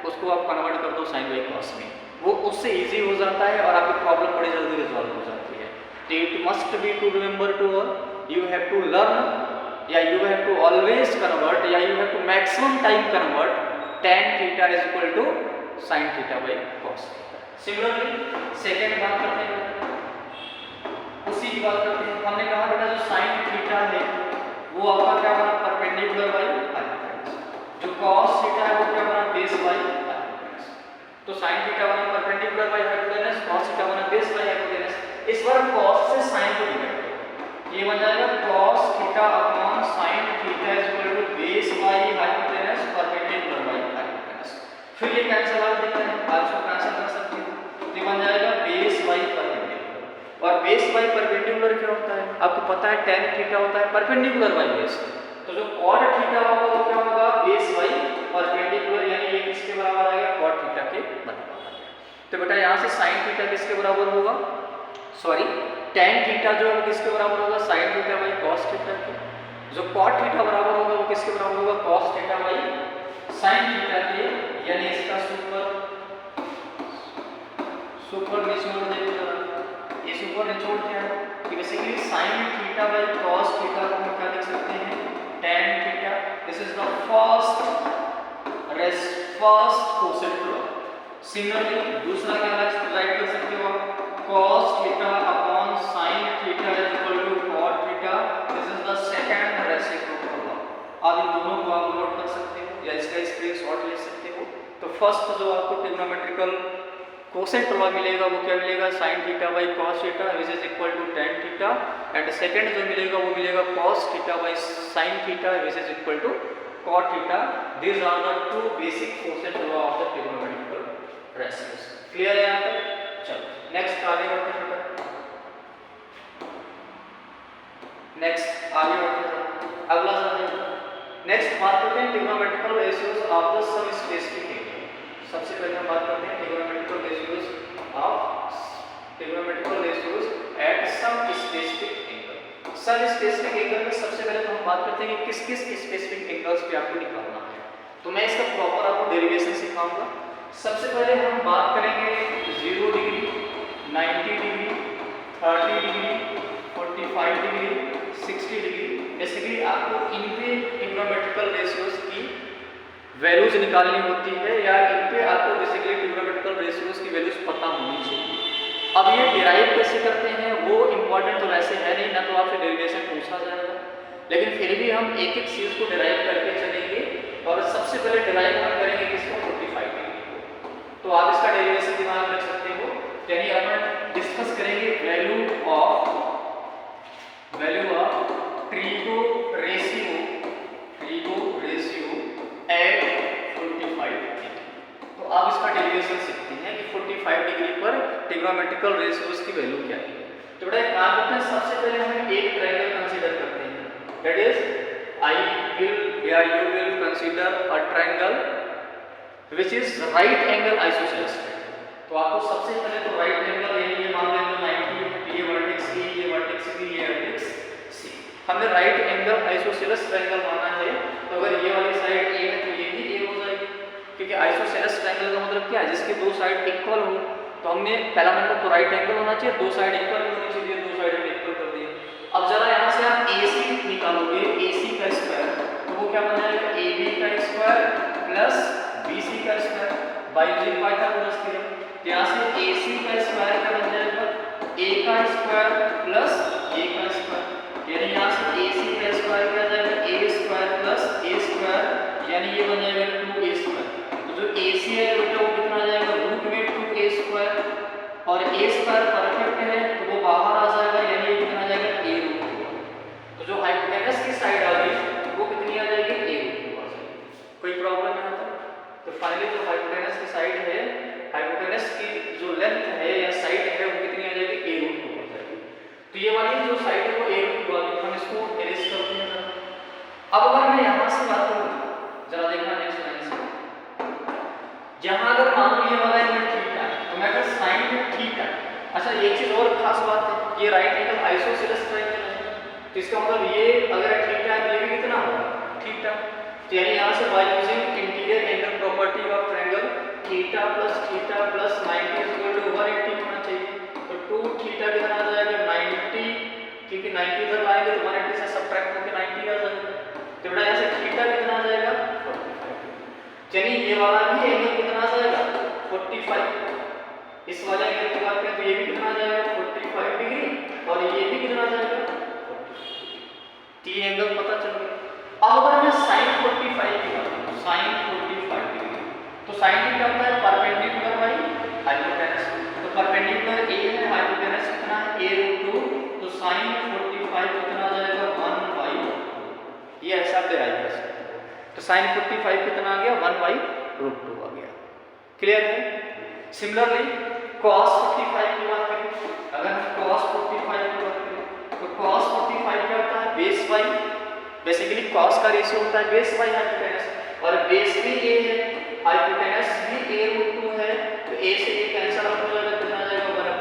उसको आप कन्वर्ट कर दो साइन बाई कॉस में, वो उससे इजी हो जाता है और आपकी प्रॉब्लम बड़ी जल्दी रिजॉल्व हो जाती है। तो it must be to remember to you have to learn, या you have to always convert, या you have to maximum time convert tan theta is equal to sin theta by cos theta. Similarly second बात करते हैं, उसी की बात करते हैं। हमने कहा बेटा जो sin थीटा है वो आपका क्या बना परपेंडिकुलर बाई हाइपोटेनस, जो cos थीटा है वो क्या बना बेस बाय हाइपोटेनस। तो sin थीटा बना perpendicular by hypotenuse, cos theta बना बेस बाय हाइपोटेनस। इस बार cos से sin को डिवाइड करो, ये बन जाएगा cos theta upon sin theta is equal to base by hypotenuse perpendicular by hypotenuse. फिर ये कैंसिल आउट दिख रहा है, आप इसको कैंसिल कर सकते हो, तो ये बन जाएगा बेस बाई परपेंडिकुलर। और बेस बाई परपेंडिकुलर क्या होता है, आपको पता है tan थीटा होता है परपेंडिकुलर बाई बेस, तो जो cot थीटा होगा वो क्या होगा, बेस बाई परपेंडिकुलर, यानी ये किसके बराबर आएगा, cot थीटा के बराबर आएगा। तो बेटा यहाँ से sin थीटा किसके बराबर होगा, सॉरी tan थीटा जो है किसके बराबर होगा, sin theta by cos theta के। जो cot थीटा बराबर होगा वो किसके बराबर होगा, cos theta by sin theta के, यानी इसका सुपर निचोड़ देखो जरा, ये सुपर निचोड़ क्या है, कि basically sin theta by cos theta को हम क्या लिख सकते हैं, tan theta. This is the first quotient law. Similarly दूसरा क्या राइट कर सकते हो आप, cos theta upon sin theta is equal to cot theta, this is the second reciprocal law. आप इन दोनों को आप नोट कर सकते हो या इसका स्क्रीनशॉट ले सकते हो। तो फर्स्ट जो आपको ट्रिग्नोमेट्रिकल कोसेंट लॉ मिलेगा वो क्या मिलेगा, sin theta by cos theta which is equal to tan theta, and second जो मिलेगा वो मिलेगा cos theta by sin theta which is equal to cot theta. These are the two basic quotient law of the trigonometrical ratios. Clear है यहाँ तक? चलो next आगे बढ़ते हैं बेटा, नेक्स्ट आगे बढ़ते हैं, अगला सवाल। नेक्स्ट बात करते हैं trigonometrical ratios of the some specific angle. सबसे पहले हम बात करते हैं trigonometrical ratios at some specific angle. Some specific angle में सबसे पहले तो हम बात करते हैं कि किस किस स्पेसिफिक एंगल्स पे आपको निकालना है, तो मैं इसका प्रॉपर आपको डेरिवेशन सिखाऊंगा। सबसे पहले हम बात करेंगे 0 degree, 90 degree, 30 degree, 45 degree, 60 degree. Basically आपको इन पे ट्रिग्नोमेट्रिकल रेशियोज की वैल्यूज निकालनी होती है, या इन पे आपको बेसिकली ट्रिग्नोमेट्रिकल रेशियोज की वैल्यूज पता होनी चाहिए। अब ये डिराइव कैसे करते हैं वो इंपॉर्टेंट तो वैसे है नहीं, ना तो आपसे डेरिवेशन पूछा जाएगा, लेकिन फिर भी हम एक एक चीज़ को डिराइव करके चलेंगे। और सबसे पहले डिराइव हम करेंगे किसको, 45 डिग्री को। तो आप इसका डेरिवेशन दिमाग रख सकते हो, यानी अपन डिस्कस करेंगे value of trigo ratio at 45 degree. तो आप इसका डेरिवेशन सीखते हैं कि 45 डिग्री पर ट्रिग्नोमेट्रिकल रेशियोज की वैल्यू क्या है। तो बेटा एक काम करते हैं, सबसे पहले हम एक ट्रायंगल कंसीडर करते हैं, that is you will consider a triangle which is right angle isosceles triangle। तो आपको सबसे पहले तो राइट एंगल, यानी ये मान लेंगे 90 है, ये वर्टेक्स ए, ये वर्टेक्स बी, ये वर्टेक्स सी। हमने राइट एंगल आइसोसेलेस ट्रायंगल माना है, तो अगर ये वाली साइड ए है तो ये भी ए हो जाएगी, क्योंकि आइसोसेलेस ट्रायंगल का मतलब क्या है, जिसके दो साइड इक्वल हो। तो हमने पहला मतलब तो राइट एंगल होना चाहिए, दो साइड इक्वल होनी चाहिए, दो साइड हमने इक्वल कर दिए। अब जरा यहाँ से आप AC निकालोगे, AC का स्क्वायर, तो वो क्या बन जाएगा, AB का स्क्वायर प्लस BC का square by using Pythagoras theorem. यहाँ से AC का स्क्वायर क्या बन जाएगा, A का स्क्वायर प्लस A का स्क्वायर, यानी यहाँ से AC का स्क्वायर क्या जाएगा, A square plus A square, यानी ये बन जाएगा 2A स्क्वायर। तो जो AC है बेटा वो कितना जाएगा, रूट में 2A स्क्वायर, और A स्क्वायर परफेक्ट है तो वो बाहर आ जाएगा, यानी ये कितना जाएगा, A रूट 2। तो जो हाइपोटेनस की साइड आ गई वो कितनी आ जाएगी, A रूट 2 आ जाएगी। कोई प्रॉब्लम यहाँ पर? तो फाइनली जो हाइपोटेनस की साइड है, हाइपोटेनस की जो लेंथ है या साइड है वो कितनी आ जाएगी, A रूट 2 आ जाएगी। तो ये वाली जो साइड है वो A रूट 2 आ गई, हम इसको इरेज करते हैं जरा। अब अगर मैं यहाँ से बात करूँ, जरा देखना नेक्स्ट लाइन से, जहाँ अगर मान लो ये वाला एंगल थीटा है, तो मैं अगर साइन थीटा, अच्छा एक चीज और खास बात है, ये राइट एंगल आइसोसेलेस ट्रायंगल है, तो इसका मतलब ये अगर थीटा है, ये भी कितना होगा, थीटा। तो यानी यहाँ से by using interior angle property of triangle, theta plus 90 is equal to 180 होना चाहिए। तो 2 थीटा कितना आ जाएगा, 90, क्योंकि 90 इधर लाएंगे तो 180 से सब्ट्रैक्ट होकर 90 आ जाएगा। तो बेटा यहाँ से थीटा कितना आ जाएगा, 45। यानी ये वाला भी एंगल कितना आ जाएगा, 45। इस वाले एंगल की बात करें तो ये भी कितना आ जाएगा, 45 डिग्री, और ये भी कितना आ जाएगा, 45। ये एंगल पता चल गया। अब अगर मैं sin 45 की बात करूं, sin 45 डिग्री, तो sin क्या होता है, परपेंडिकुलर बाई हाइपोटेनस। तो परपेंडिकुलर A है, हाइपोटेनस कितना है, A रूट 2, तो sin 45 कितना आ जाएगा, 1/2। ये ऐसा आप डिराइव कर सकते हो। तो sin 45 कितना आ गया, 1/√2 आ गया। क्लियर है? सिमिलरली cos 45 की बात करें, अगर हम cos 45 की बात करें तो cos 45 क्या होता है? बेस बाई, बेसिकली cos का रेशियो होता है बेस बाई हाइपोटेनस, और बेस भी a है, हाइपोटेनस भी a√2 है, तो a से a कैंसिल आउट हो जाएगा, कितना आ जाएगा 1/,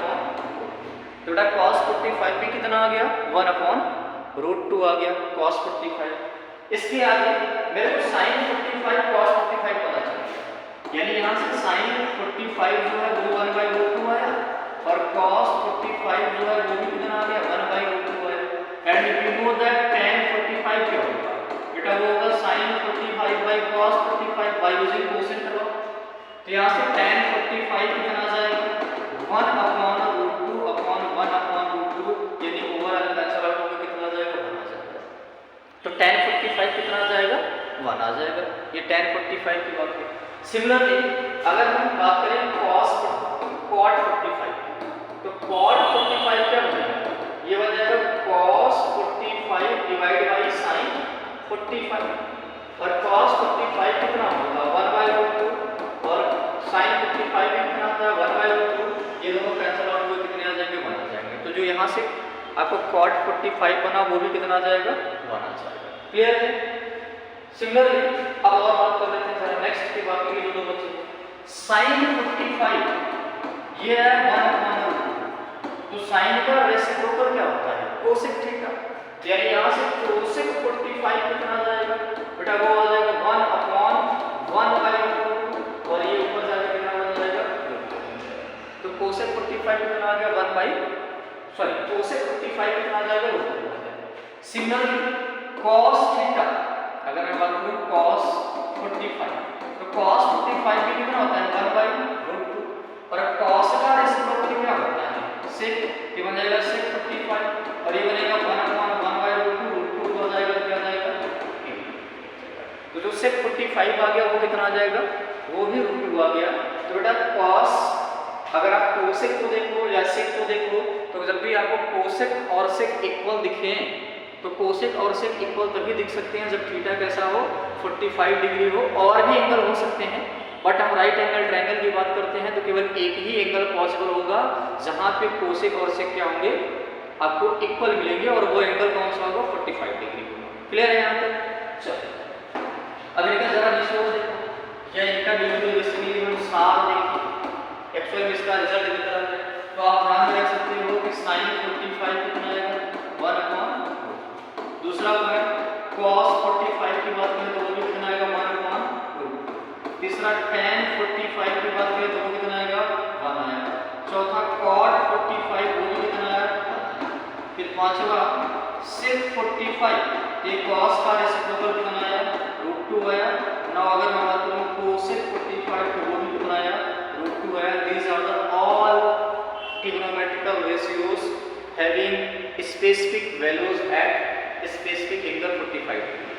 तो बेटा cos 45 भी कितना आ गया 1/√2 आ गया cos 45। इसके आगे मेरे को sin 45 cos 45 पता चला, यानी यहाँ से sin 45 जो है वो 1/√2 आया, और cos 45 जो है वो भी कितना आ गया 1/√2 आया, and we know that tan 45 क्या होगा बेटा, वो होगा sin 45 by cos 45 by using cosine law. तो यहाँ से tan 45 कितना आ जाएगा 1/√2 अपॉन 1/√2, यानी ओवरऑल कैंसिल आउट होकर कितना आ जाएगा 1 आ जाएगा, तो tan 45 कितना आ जाएगा 1 आ जाएगा, ये tan 45 की बात है। सिमिलरली अगर हम बात करें cot 45, तो cot 45 क्या बनेगा, ये बन जाएगा cos 45 डिवाइड बाई sin 45, और cos 45 कितना होगा 1/√2, और sin 45 कितना आता है 1/√2, ये दोनों कैंसिल आउट हुए कितने आ जाएंगे 1 आ जाएंगे, तो जो यहाँ से आपको cot 45 बना वो भी कितना आ जाएगा 1 आ जाएगा। क्लियर है? सिमिलरली अब और बात कर लेते हैं जरा नेक्स्ट की बात करेंगे जो बच्चे sin 45 ये है 1/√2, तो sin का रेसिप्रोकल क्या होता है cosec थीटा, यानी यहाँ से cosec 45 कितना आ जाएगा बेटा, वो आ जाएगा 1/1/√2, और ये ऊपर जाके कितना बन जाएगा, तो cosec 45 कितना आ गया cosec 45 कितना आ जाएगा √2। सिमिलरली cos थीटा, अगर मैं बात करूं cos 45, तो cos 45 भी कितना होता है 1/√2, और cos का रेसिप्रोकल क्या होता है sec, ये बन जाएगा sec 45, और ये बनेगा 1/1/√2, √2 हो जाएगा, क्या आ जाएगा, तो जो sec 45 आ गया वो कितना आ जाएगा, वो भी √2 आ गया। तो बेटा cos, अगर आप cosec को देखो या sec को देखो, तो जब भी आपको cosec और sec इक्वल दिखे, तो cosec और sec इक्वल तभी दिख सकते हैं जब थीटा कैसा हो 45 डिग्री हो, और भी एंगल हो सकते हैं, बट हम राइट एंगल ट्रायंगल की बात करते हैं तो केवल एक ही एंगल पॉसिबल होगा जहां पे cosec और sec क्या होंगे आपको इक्वल मिलेंगे, और वो एंगल कौन सा होगा 45 डिग्री होगा। क्लियर है यहाँ तक? चलो अब इनका जरा निचोड़ देखो, या इनका बिल्कुल बेसिकली हम सार देखिए एक्चुअल में इसका रिजल्ट कितना है, तो आप ध्यान रख सकते हो कि sin 45 कितना आएगा 1/, दूसरा पॉइंट cos 45 की बात करें तो वो भी कितना आएगा 1/, तीसरा tan 45 की बात करें तो वो कितना आएगा 1 आएगा, चौथा cot 45 वो भी कितना आएगा, फिर पांचवा sec 45, ये cos का रेसिप्रोकल कितना आया √2 आया। नाउ अगर मैं बात करूं cosec 45 तो वो भी कितना आया √2 आया। These are the all trigonometrical ratios having specific values at specific angle 45 degree।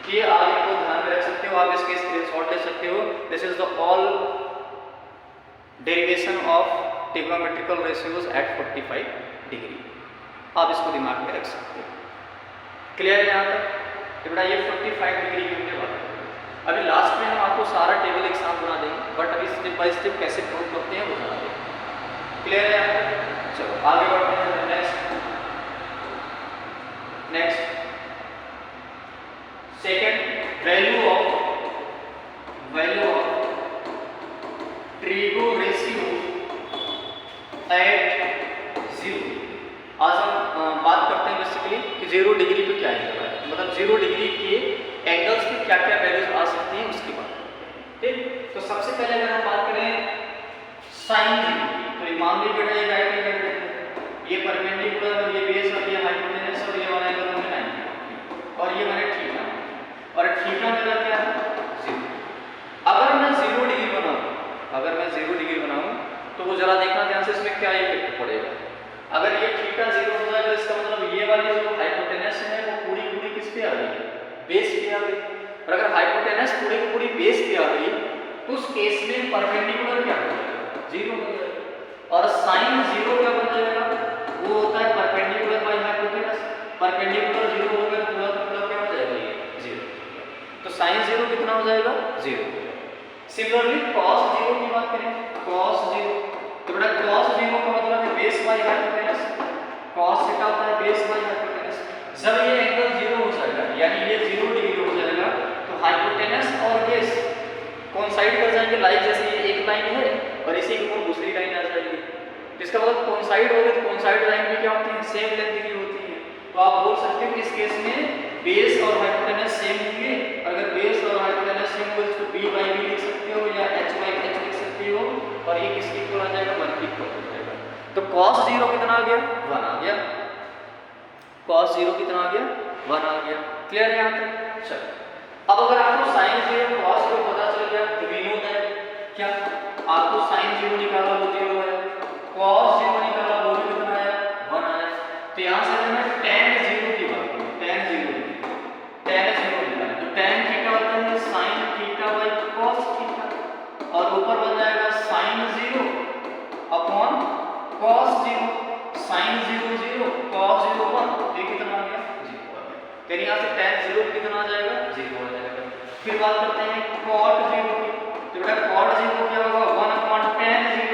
ये आप इनको ध्यान में रख सकते हो, आप इसके स्क्रीनशॉट ले सकते हो। This is the all derivation of trigonometrical ratios at 45 degree, आप इसको दिमाग में रख सकते हो। क्लियर है यहाँ तक? तो बेटा ये 45 डिग्री की हमने बात की। अभी लास्ट में हम आपको सारा टेबल एक साथ बना देंगे, बट अभी स्टेप बाय स्टेप कैसे प्रूव करते हैं वो बना देंगे। क्लियर है यहाँ तक? चलो आगे बढ़ते हैं। Next second value of trigo ratio at 0। आज हम बात करते हैं बेसिकली कि 0 डिग्री पे क्या एंगल है, मतलब 0 डिग्री के एंगल्स की क्या क्या वैल्यूज आ सकती हैं उसकी बात करते हैं। ठीक, तो सबसे पहले अगर हम बात करें sin 0, तो मान लीजिए बेटा ये राइट एंगल है, ये परपेंडिकुलर और ये बेस और ये हाइपोटेनस और ये वाला एंगल हमें 90 और ये बने थीटा, और थीटा मेरा क्या है 0। अगर मैं 0 डिग्री बनाऊं तो वो जरा देखना ध्यान से इसमें क्या इफेक्ट पड़ेगा। अगर ये थीटा 0 हो जाएगा इसका मतलब ये वाली जो हाइपोटेनस है वो पूरी किस पे आ रही है, बेस पे आ गई, और अगर हाइपोटेनस पूरी बेस पे आ गई तो उस केस में परपेंडिकुलर क्या हो जाएगा 0 हो जाएगा, और sin 0 क्या बन जाएगा, वो होता है परपेंडिकुलर बाय हाइपोटेनस, परपेंडिकुलर 0 हो गया पूरा क्या हो जाएगा ये 0, तो sin 0 कितना हो जाएगा 0। सिमिलरली cos 0 की बात करें, cos 0, तो बेटा cos 0 का मतलब है base by hypotenuse, cos theta होता है बेस बाई हाइपोटेनस। जब ये एंगल 0 हो जाएगा यानी ये 0 डिग्री हो जाएगा तो हाइपोटेनस और बेस कोइंसाइड कर जाएंगे, लाइक जैसे ये एक लाइन है और इसी के ऊपर दूसरी लाइन आ जाएगी, इसका मतलब कोइंसाइड हो गए तो कोइंसाइड लाइन भी क्या होती है, सेम लेंथ की होती है। तो आप बोल सकते हो कि इस केस में बेस और हाइपोटेनस सेम होंगे, अगर बेस और हाइपोटेनस सेम हो तो b बाई b लिख सकते हो या h बाई h लिख सकते हो और ये किसके इक्वल आ जाएगा, 1 के इक्वल हो जाएगा। तो cos 0 कितना आ गया, 1 आ गया, cos 0 कितना आ गया, 1 आ गया। क्लियर है यहाँ तक? चलो अब अगर आपको sin 0 cos 0 पता चल गया तो वी नो दैट क्या, आपको sin 0 निकाला वो 0 है, cos 0 निकाला वो भी कितना आया, 1 आया। तो यहाँ से मैं tan 0 की बात करूँ, tan 0 निकाला तो tan थीटा होता है sin theta by cos theta और ऊपर बन जाएगा sin 0 upon cos 0, sin 0 0 cos 0 1, ये कितना आ गया, 0 आ गया। फिर यहाँ से tan 0 कितना आ जाएगा, 0 आ जाएगा। फिर बात करते हैं cot 0 की, तो बेटा cot 0 क्या होगा, 1 अपॉन tan 0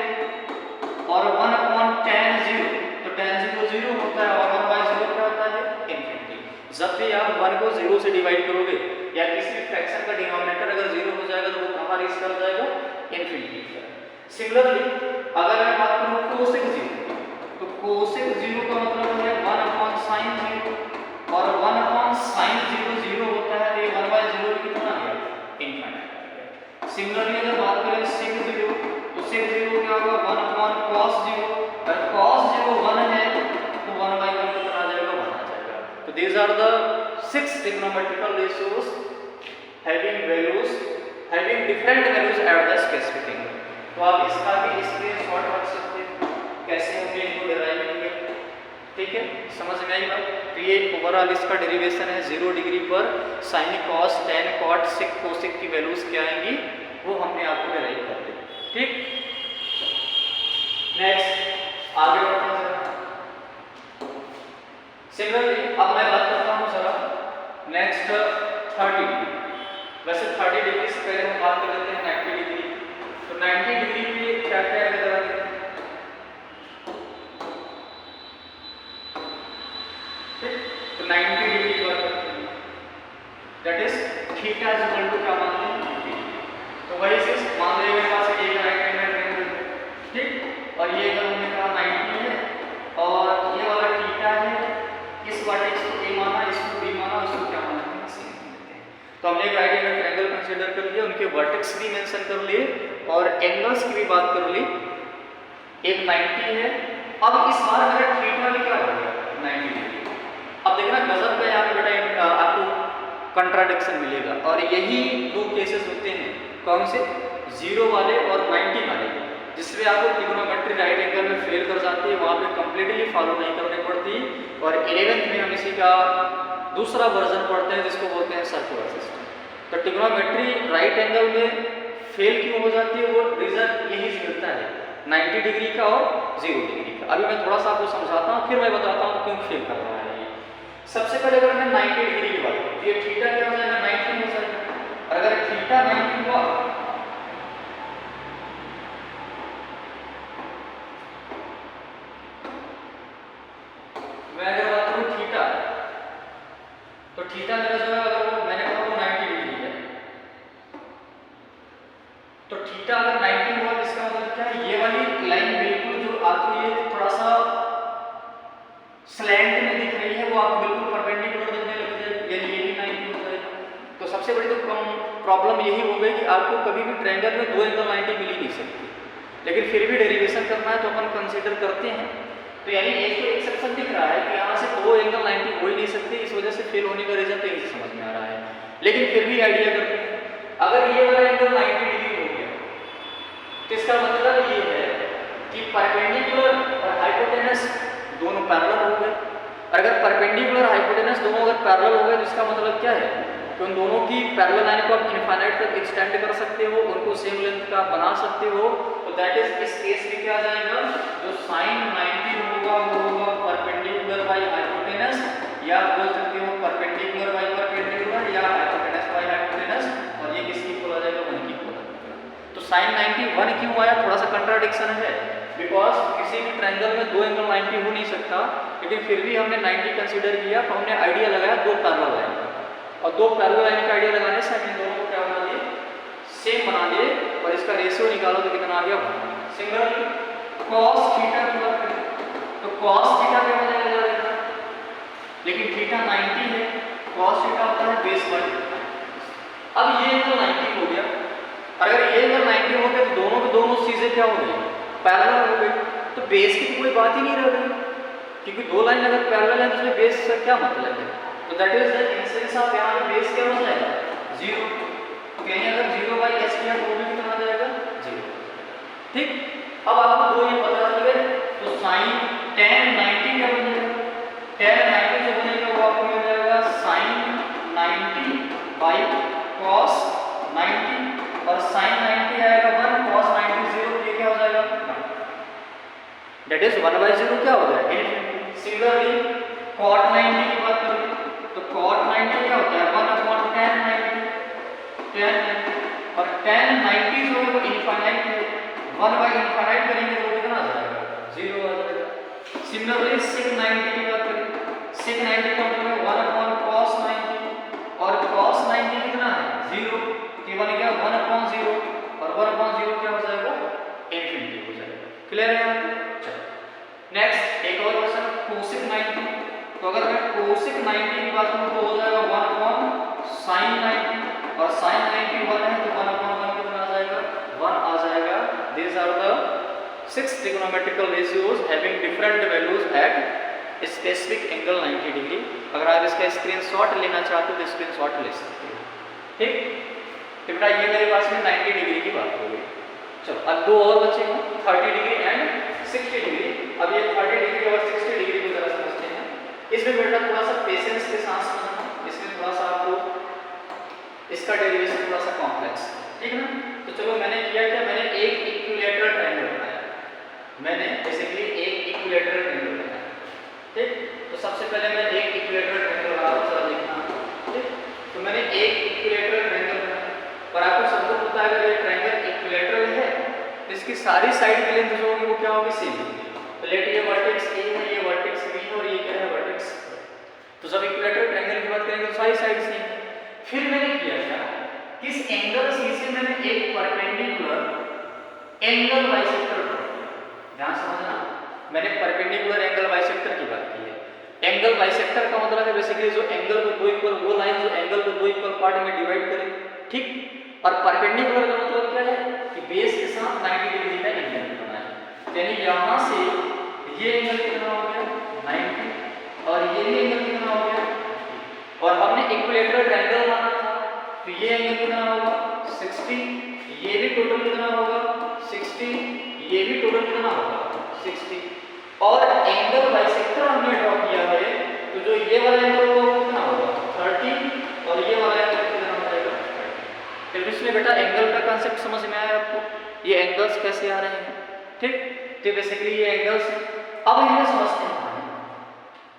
और 1 अपॉन tan 0, तो tan 0 0 होता है और 1 बाई 0 क्या होता है, इन्फिनिटी। जब भी आप 1 को 0 से डिवाइड करोगे या किसी फ्रैक्शन का डिनोमिनेटर अगर 0 हो जाएगा तो वो कहाँ रीच कर जाएगा, इन्फिनिटी पर। सिमिलरली अगर मैं बात करूँ cosec 0 तो cosec 0 का मतलब है 1 अपॉन sin 0 और 1 अपॉन sin 0 0 होता है, तो ये 1 बाई 0 कितना आ गया, इनफाइनाइट। सिमिलरली अगर बात करें sec 0 तो sec 0 क्या होगा, 1 अपॉन cos 0, अगर cos 0 1 है तो 1 बाई 1 कितना आ जाएगा, 1 आ जाएगा। तो these are the 6 trigonometrical ratios having different values at the specific angle। तो आप इसका भी स्क्रीनशॉट रख सकते हैं, कैसे होंगे इनको डिराइव करेंगे, ठीक है, समझ में आई बात। तो ये ओवरऑल इसका डेरिवेशन है 0 डिग्री पर sin cos tan cot sec cosec की वैल्यूज क्या आएंगी वो हमने आपको डिराइव कर दी, ठीक। नेक्स्ट आगे बढ़ते हैं जरा। सिमिलरली अब मैं बात करता हूँ जरा नेक्स्ट 30 डिग्री। वैसे 30 डिग्री से पहले हम बात कर लेते हैं 90 डिग्री। तो 90 डिग्री पे क्या क्या है जरा देखते हैं, तो 90 डिग्री की बात करते हैं, that is theta is equal to क्या मानते हैं, तो वही चीज मान लीजिए मेरे पास एक राइट एंगल ट्रायंगल है, ठीक, और ये अगर हमने कहा 90 है और ये वाला थीटा है, इस वर्टेक्स को a माना, इसको b माना, इसको क्या माना है, c मानते हैं। तो हमने एक राइट एंगल ट्रायंगल कंसीडर कर लिया, उनके वर्टेक्स भी मेंशन कर लिए और एंगल्स की भी बात कर ली, एक 90 है। अब इस बार मेरा थीटा भी क्या हो गया, 90 डिग्री। अब देखना गजब का यहाँ पे बेटा आपको कंट्राडिक्शन मिलेगा और यही दो केसेस होते हैं, कौन से, 0 वाले और 90 वाले, जिसमें आपको ट्रिग्नोमेट्री राइट एंगल में फेल कर जाती है, वहाँ पे कंप्लीटली फॉलो नहीं करनी पड़ती। और 11th में हम इसी का दूसरा वर्जन पढ़ते हैं जिसको बोलते हैं सर्कुलर सिस्टम। तो ट्रिग्नोमेट्री राइट एंगल में फेल क्यों हो जाती है, वो रीजन यही मिलता है 90 डिग्री का और 0 डिग्री का। अभी मैं थोड़ा सा आपको समझाता हूँ, फिर मैं बताता हूँ क्यों फेल कर रहा है ये। सबसे पहले अगर मैं 90 डिग्री की बात करूँ, ये थीटा क्या हो जाएगा, 90 हो जाएगा। और अगर थीटा 90 हुआ मैं अगर बात करूँ थीटा, तो थीटा मेरा जो है अगर वो मैंने कहा वो 90 डिग्री है, तो थीटा अगर 90 हुआ इसका मतलब क्या है, ये वाली लाइन बिल्कुल जो आपको ये थोड़ा सा स्लैंट में दिख रही है वो आपको बिल्कुल परपेंडिकुलर दिखने लग जाएगी, यानी ये भी 90 हो जाएगा। तो सबसे बड़ी तो प्रॉब्लम यही हो गई कि आपको कभी भी ट्रायंगल में दो एंगल 90 मिल ही नहीं सकती, लेकिन फिर भी डेरिवेशन करना है तो अपन कंसीडर करते हैं। तो यानी एक तो एक्सेप्शन दिख रहा है कि यहाँ से दो एंगल 90 हो ही नहीं सकते, इस वजह से फेल होने का रीजन तो यही समझ में आ रहा है। लेकिन फिर भी आइडिया करते हैं, अगर ये वाला एंगल 90 डिग्री हो गया तो इसका मतलब ये है कि परपेंडिकुलर और हाइपोटेनस दोनों पैरेलल हो गए। अगर परपेंडिकुलर हाइपोटेनस दोनों अगर पैरेलल हो गए तो इसका मतलब क्या है कि उन दोनों की पैरेलल लाइन को आप इनफाइनाइट तक एक्सटेंड कर सकते हो, उनको सेम लेंथ का बना सकते हो। तो दैट इज इस केस में क्या आ जाएगा, जो sin 90 होगा वो होगा परपेंडिकुलर बाय हाइपोटेनस, या बोल सकते हो परपेंडिकुलर बाय परपेंडिकुलर या हाइपोटेनस बाय हाइपोटेनस, और ये किसकी इक्वल आ जाएगा, 1 की इक्वल आ जाएगा। साइन 90 1 क्यों आया, थोड़ा सा कंट्राडिक्शन है, बिकॉज किसी भी ट्रायंगल में दो एंगल 90 हो नहीं सकता, लेकिन फिर भी हमने 90 कंसीडर किया, तो हमने आइडिया लगाया दो पैरेलल लाइन का, और दो पैरेलल लाइन का आइडिया लगाने से हम इन दोनों को क्या बना दिए, सेम बना दिए, और इसका रेशियो निकालो तो कितना आ गया 1। सिमिलरली cos थीटा की बात करें तो cos थीटा क्या हो जाएगा, लेकिन थीटा 90 है, cos थीटा होता है बेस पर। अब ये एंगल 90 हो गया, अगर ये एंगल 90 हो गया तो दोनों के दोनों चीजें क्या हो गई, पैरेलल हो गई, तो बेस की कोई बात ही नहीं रह गई, क्योंकि दो लाइन अगर पैरेलल है तो उसमें बेस का क्या मतलब है, तो that is the incidence of यहाँ पे बेस क्या हो जाएगा 0, तो कहीं अगर 0/s किया तो भी कितना आ जाएगा 0। ठीक, अब आपको दो ये पता चल गए, तो sin tan 90 क्या बन जाएगा, tan 90 जो बनेगा वो आपको मिल जाएगा sin 90 cos 90, और sin 90 आएगा 1, cos 90 0, ये क्या हो जाएगा, दैट इज 1/0 क्या हो जाएगा इनफिनिटी। सिमिलरली cot 90 की बात करें तो cot 90 क्या होता है 1/tan 90, और tan 90 जो है वो इनफाइनाइट है, 1/इनफाइनाइट करेंगे तो कितना आ जाएगा 0 आ जाएगा। सिमिलरली sec 90 की बात करें, sec 90 का मतलब है 1/cos 90, और cos 90 कितना है 0, ये बन गया 1/0, और 1/0 क्या हो जाएगा इनफिनिटी हो जाएगा। क्लियर है यहाँ पे? चलो नेक्स्ट एक और क्वेश्चन cosec 90, तो अगर मैं cosec 90 की बात करूं तो हो जाएगा 1/sin 90, और sin 90 1 है तो 1/1 कितना आ जाएगा 1 आ जाएगा। These are the 6 trigonometrical ratios having different values at a specific angle 90 degree। अगर आप इसका स्क्रीनशॉट लेना चाहते हो तो स्क्रीनशॉट ले सकते हो। ठीक, तो बेटा ये मेरे पास में 90 डिग्री की बात हो गई। चलो अब दो और बचे हैं 30 डिग्री एंड 60 डिग्री। अब ये 30 डिग्री और 60 डिग्री को जरा समझते हैं। इसमें बेटा थोड़ा सा पेशेंस के साथ समझना, इसमें थोड़ा सा आपको इसका डेरिवेशन थोड़ा सा कॉम्प्लेक्स, ठीक है ना। तो चलो मैंने किया क्या, मैंने एक इक्विलेटरल ट्रायंगल बनाया, मैंने बेसिकली एक इक्विलेटरल ट्रायंगल बनाया। ठीक, तो सबसे पहले मैं एक इक्विलेटरल ट्रायंगल बना रहा हूं, जरा देखना। ठीक, तो मैंने एक इक्विलेटरल ट्रायंगल बनाया, पर आपको सबको पता है अगर ये ट्रायंगल इक्विलेटरल है तो इसकी सारी साइड की लेंथ जो होगी वो क्या होगी सेम होगी। तो लेट ये वर्टेक्स ए है, ये वर्टेक्स बी है, और ये क्या है वर्टेक्स। तो जब इक्विलेटरल ट्रायंगल की बात करेंगे तो सारी साइड सेम है। फिर मैंने किया क्या, किस एंगल सी से मैंने एक परपेंडिकुलर एंगल बाइसेक्टर ड्रॉ किया। ध्यान समझना, मैंने परपेंडिकुलर एंगल बाइसेक्टर की बात की है। एंगल बाइसेक्टर का मतलब है बेसिकली जो एंगल को दो इक्वल, वो लाइन जो एंगल को दो इक्वल पार्ट में डिवाइड करे। ठीक, और परपेंडिकुलर का मतलब क्या है कि बेस के साथ 90 डिग्री का एंगल बनाए। यानी यहां से ये एंगल कितना हो गया 90, और ये भी एंगल कितना हो गया, और हमने इक्विलेटरल ट्रायंगल बनाना था तो ये एंगल कितना होगा 60, ये भी टोटल कितना होगा 60, ये भी टोटल कितना होगा 60, और एंगल बाइसेक्टर हमने ड्रॉ किया है तो जो ये वाला एंगल होगा वो कितना होगा 30, और ये वाला एंगल कितना हो जाएगा 30। फिर इसमें बेटा एंगल का कांसेप्ट समझ में आया आपको, ये एंगल्स कैसे आ रहे हैं। ठीक, तो बेसिकली ये एंगल्स, अब इन्हें समझते हैं।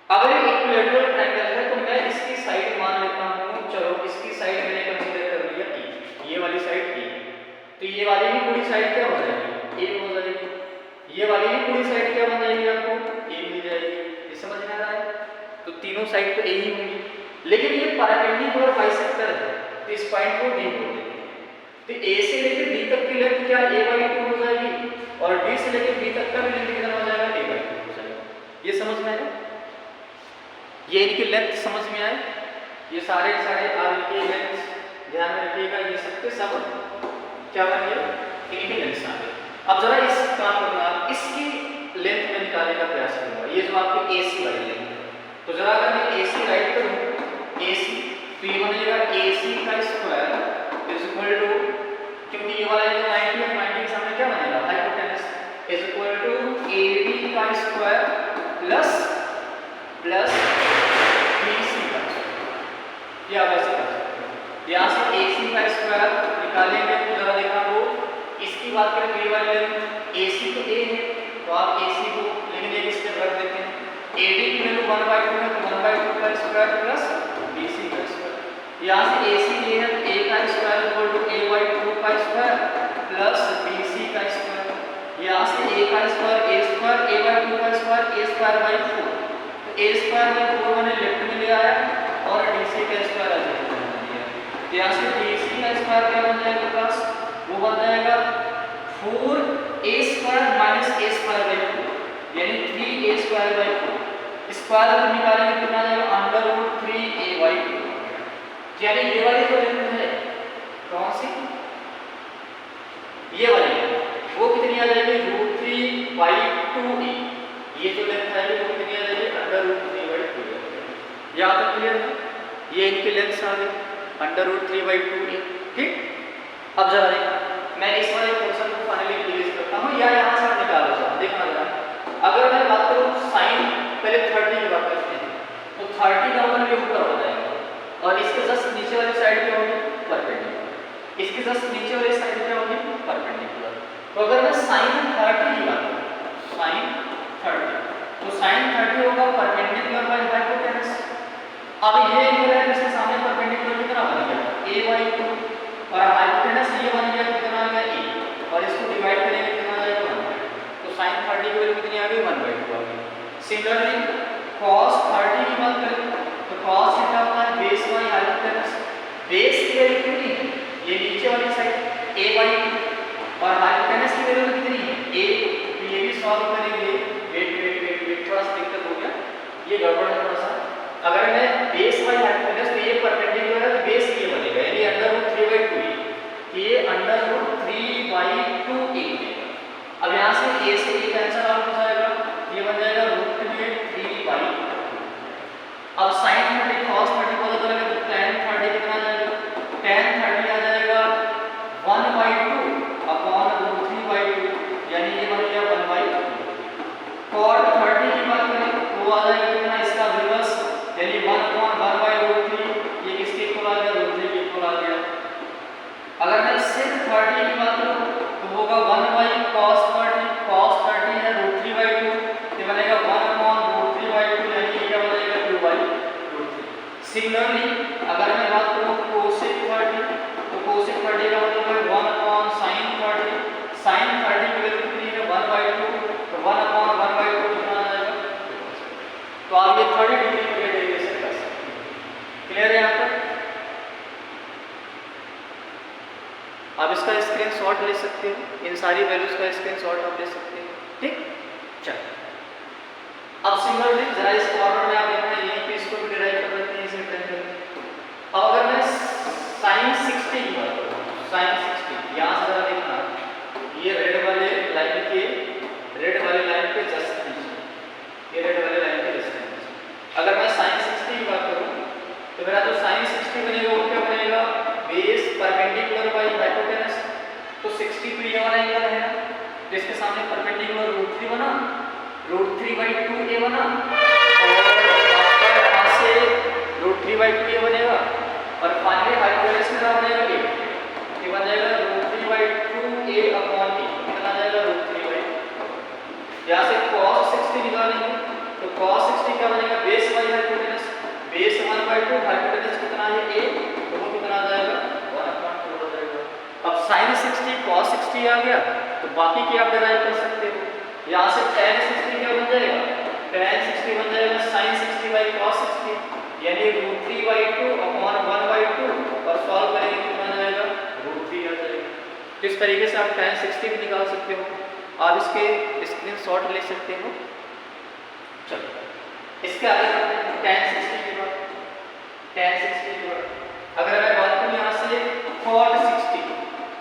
अगर ये इक्विलेटरल ट्रायंगल है तो मैं इसकी साइड मान लेता हूं, चलो इसकी साइड मैंने कंसीडर कर लिया E, ये वाली साइड E, तो ये वाली भी पूरी साइड क्या हो जाएगी A हो जाएगी, ये वाली भी पूरी साइड क्या बन जाएगी आपको A मिल जाएगी। ये समझ में आ रहा है, तो तीनों साइड तो A ही होंगी, लेकिन ये परपेंडिकुलर बाइसेक्टर है तो इस पॉइंट को D बोल देंगे। तो A से लेकर D तक की लेंथ क्या A/2 हो जाएगी, और D से लेकर B तक का भी लेंथ कितना हो जाएगा A/2 हो जाएगा। ये समझ में आया, ये इनकी लेंथ समझ में आए, ये सारे आर्म के लेंथ ध्यान में रखिएगा, ये सबके सब क्या बन गया इनकी लेंथ आ गई। अब जरा इस काम करना, इसकी लेंथ में निकालने का प्रयास करूंगा, ये जो आपकी AC वाली लेंथ है। तो जरा अगर मैं AC राइट करूं AC, तो ये बनेगा AC का स्क्वायर इज इक्वल टू, क्योंकि ये वाला एंगल 90 है, 90 के सामने क्या बनेगा hypotenuse, is equal to AD का स्क्वायर प्लस BC का, या वैसे कर सकते हैं। यहाँ से AC का स्क्वायर निकालेंगे तो जरा देखना वो, इसकी बात करें तो ये वाली लेंथ AC तो A है तो आप AC को लेकिन एक स्टेप रख देते हैं, AD की वैल्यू 1/2 है तो 1/2 का स्क्वायर प्लस BC का स्क्वायर। यहाँ से AC A है तो A का स्क्वायर इक्वल टू A/2 का स्क्वायर प्लस BC का स्क्वायर, यहाँ से A का square A square A by 2 का स्क्वायर A स्क्वायर बाई 4, तो A स्क्वायर बाई 4 मैंने लेफ्ट में ले आया और DC का स्क्वायर आ जाएगा, तो यहाँ से DC का स्क्वायर क्या बन जाएगा प्लस, वो बन जाएगा 4A square minus A square by 4, यानी 3A square by 4, square root निकालेंगे कितना आ जाएगा अंडर रूट 3A बाई 2, यानी ये वाली जो लेंथ है कौन सी, ये वाली वो कितनी आ जाएगी रूट 3/2a, ये जो लेंथ है वो कितनी आ जाएगी अंडर रूट 3/2a। यहाँ तक क्लियर है, ये इनकी लेंथ आ गई अंडर रूट 3/2a। ठीक, अब जरा देखना मैं इस वाले पोर्शन को फाइनली क्लियर करता हूँ या यहाँ से निकालो जरा, देखना जरा अगर मैं बात करूँ साइन पहले 30 की बात करते हैं तो 30 का वन ये ऊपर हो जाएगा और इसके जस्ट नीचे वाली साइड पे होगी परपेंडिकुलर, इसके जस्ट नीचे वाली साइड पे होगी परपेंडिकुलर। तो अगर मैं sin 30 की बात करूं sin 30 तो sin 30 होगा परपेंडिकुलर बाय हाइपोटेनस। अब ये एंगल है जिसके सामने परपेंडिकुलर कितना बन गया a/2 और हाइपोटेनस ये बन गया कितना आ गया a और इसको डिवाइड करेंगे कितना आ जाएगा 1/2, तो sin 30 की वैल्यू कितनी आ गई 1/2 आ गई। सिमिलरली cos 30 की बात करें तो cos थीटा होता है बेस बाई हाइपोटेनस, बेस की वैल्यू कितनी है ये नीचे वाली साइड a/2 और हाइपोटेनस की वैल्यू कितनी है a, तो ये भी सॉल्व करेंगे। वेट थोड़ा सा दिक्कत हो गया, ये गड़बड़ है थोड़ा सा। अगर मैं बेस बाई हाइपोटेनस तो ये परपेंडिकुलर है तो बेस ये बनेगा यानी अंडर रूट 3/2 ये अंडर रूट 3/2a बनेगा। अब यहाँ से a से a कैंसिल आउट हो जाएगा, ये बन जाएगा रूट 3/2। अब sin 30 cos 30 पता चलेगा तो tan 30 कितना आ जाएगा tan 30 आ जाएगा 1/2 अपॉन रूट 3/2 यानी ये बन गया 1/2। cot 30 की बात करें तो आ जाएगा कितना इसका रिवर्स यानी 1/1/√3, ये किसके इक्वल आ गया रूट 3 के इक्वल आ गया। अगर मैं सिर्फ 30 की बात करूं तो होगा 1/cos 30 है रूट 3/2 ये बनेगा 1/√3/2 यानी ये क्या बनेगा 2/√3। सिमिलरली अगर मैं बात करूं cosec 30 तो cosec 30 का मतलब है 1/sin 30, sin 30 की वैल्यू कितनी है 1/2 तो 1/1/2 कितना आ जाएगा, तो आप ये 30 डिग्री में डेरिवेशन कर सकते हैं। क्लियर है यहाँ पर? आप इसका स्क्रीनशॉट ले सकते हो, इन सारी वैल्यूज का स्क्रीनशॉट आप ले सकते हो। ठीक, चलिए अब सिमिलरली जरा इस कॉर्नर में आप देखना यहीं पे इसको भी डिराइव कर लेते हैं इसे टेंशन। अब अगर मैं sin 60 की बात करूं sin 60 यहां से जरा देखना ये रेड वाले लाइन पे जस्ट नीचे, ये रेड वाले लाइन पे जस्ट नीचे अगर मैं sin 60 की बात करूं तो मेरा जो sin 60 बनेगा वो क्या बनेगा बेस परपेंडिकुलर बाय हाइपोटेनस, तो 60 तो ये वाला एंगल है ना जिसके सामने परपेंडिकुलर रूट 3 बना रूट 3/2a बना और आपका यहाँ से रूट 3/2a बनेगा और फाइनली हाइपोटेनस कितना बनेगा a, ये बन जाएगा रूट 3/2a अपॉन a कितना आ जाएगा रूट 3/2। यहाँ से cos 60 निकालेंगे तो cos 60 क्या बनेगा base by hypotenuse, base 1/2 hypotenuse कितना है a तो वो कितना आ जाएगा 1/2 हो जाएगा। अब sin 60 cos 60 आ गया तो बाकी की आप डिराइव कर सकते हो। यहाँ से tan 60 क्या बन जाएगा tan 60 बन जाएगा sin 60/cos 60 यानी रूट 3/2 अपॉन 1/2 और सॉल्व करेंगे कितना आ जाएगा रूट 3 आ जाएगा। किस तरीके से आप tan 60 भी निकाल सकते हो, आप इसके स्क्रीनशॉट ले सकते हो। चलो इसके आगे करते हैं tan 60 की बात। tan 60 की बात अगर मैं बात करूं यहाँ से cot 60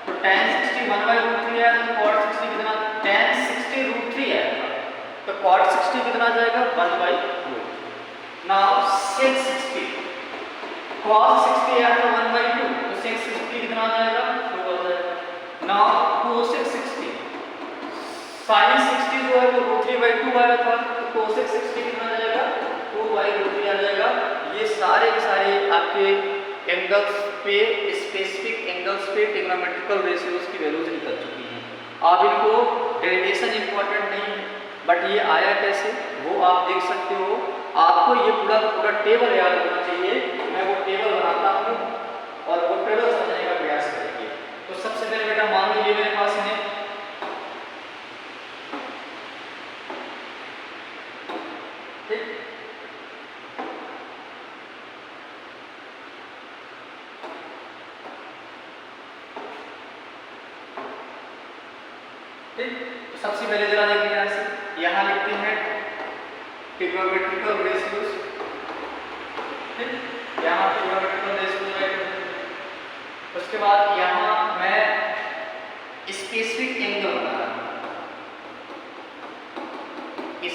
तो tan 60 1/√3 है तो cot 60 कितना tan 60 √3 है तो cot 60 कितना आ जाएगा 1/√। नाउ sec 60 cos 60 है तो 1/2 तो sec 60 कितना आ जाएगा 2 आ जाएगा। नाउ cosec 60 sin 60 जो है वो √3/2 आया था तो cosec 60 कितना आ जाएगा 2/√3 आ जाएगा। ये सारे के सारे आपके एंगल्स पे स्पेसिफिक एंगल्स पे ट्रिग्नोमेट्रिकल रेशियोज की वैल्यूज निकल चुकी हैं। आप इनको डेरिवेशन इंपॉर्टेंट नहीं है बट ये आया कैसे वो आप देख सकते हो। आपको ये पूरा टेबल याद होना चाहिए, मैं वो टेबल बनाता हूँ और वो टेबल समझने का प्रयास करेंगे। तो सबसे पहले बेटा मान लीजिए मेरे पास ठीक, तो सबसे पहले जरा देखिए यहाँ से, यहाँ लिखते हैं ट्रिग्नोमेट्रिकल रेशियोज। ठीक, यहाँ ट्रिग्नोमेट्रिकल रेशियोज राइट होते हैं। उसके बाद यहाँ मैं स्पेसिफिक एंगल बना रहा हूँ,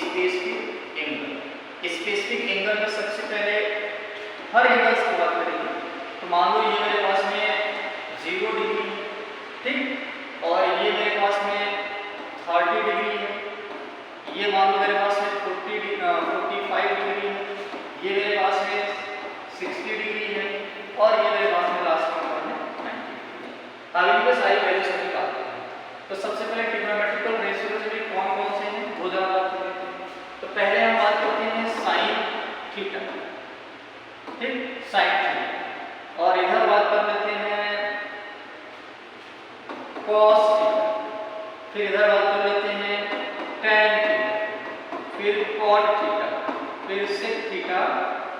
स्पेसिफिक एंगल। स्पेसिफिक एंगल में सबसे पहले हर एंगल्स की बात करेंगे। तो मान लो ये मेरे पास में 0 डिग्री है, ठीक, और ये मेरे पास में 30 डिग्री है, ये मान लो मेरे पास में 45 डिग्री है, ये मेरे पास में 60 डिग्री है, और ये मेरे पास में लास्ट नंबर है 90 डिग्री। अब इनके सारी वैल्यूज हम निकालते हैं। तो सबसे पहले ट्रिग्नोमेट्रिकल रेशियोज में कौन कौन से हैं वो जरा बात करते हैं। तो पहले हम बात करते हैं साइन थीटा, ठीक, साइन थीटा, और इधर बात कर लेते हैं कॉस थीटा, फिर इधर बात कर लेते हैं टैन थीटा, फिर कॉट थीटा, फिर सेक थीटा,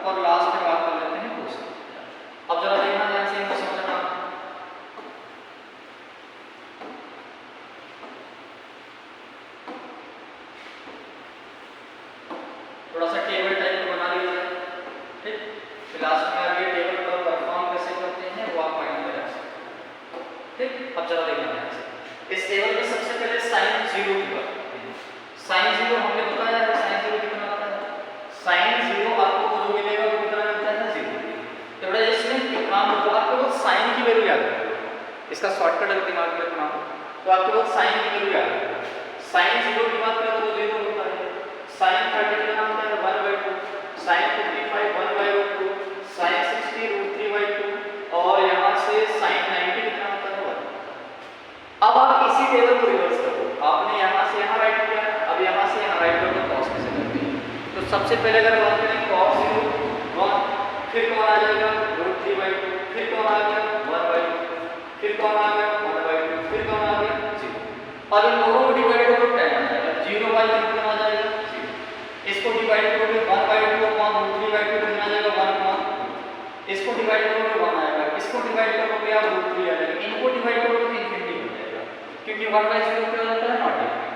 और लास्ट में बात कर लेते हैं कोसेक थीटा। अब जरा देखना ध्यान से, इनको समझना। थोड़ा सा टेबल टाइप का बना लिया जाए, ठीक, फिर लास्ट में आगे टेबल पर परफॉर्म कैसे करते हैं वो आप माइंड में रख सकते हैं। ठीक, अब जरा देखना ध्यान से, इस टेबल में सबसे पहले साइन 0 की बात करते हैं। साइन 0 हमने बताया है, साइन 0 कितना आता है, साइन 0 आपको जो मिलेगा वो कितना मिलता है 0। तो बड़ा इसमें एक काम होगा, आपको बस साइन की वैल्यू याद रखना, इसका शॉर्टकट अगर दिमाग में रखना हो तो आपको बस साइन की वैल्यू याद रखना। साइन 0 की बात करें तो 0 होता है, साइन 30 कितना होता है 1/2, साइन 55 1/2, साइन 60 √3/2, और यहाँ से साइन 90 कितना होता है 1। अब आप इसी टेबल को रिवर्स कर दो, आपने यहाँ से यहाँ राइट किया, अब यहाँ से यहाँ राइट कर दो, कॉस कैसे करते हैं। तो सबसे पहले अगर बात करें cos 0 1, फिर कौन आ जाएगा √3/2, फिर कौन आ गया 1/2, फिर कौन आ गया 1/2, फिर कौन आ गया 0। अब इन दोनों को डिवाइड करो tan आ जाएगा, 0/1 कितना आ जाएगा 0। इसको डिवाइड करोगे 1/2 अपॉन √3/2 कितना आ जाएगा 1/2। इसको डिवाइड करोगे 1 आएगा, इसको डिवाइड करोगे आप √3 आ जाएगा, इनको डिवाइड करोगे तो इंफिनिटी हो जाएगा, क्योंकि 1/0 क्या हो जाता है नॉट डिफाइंड।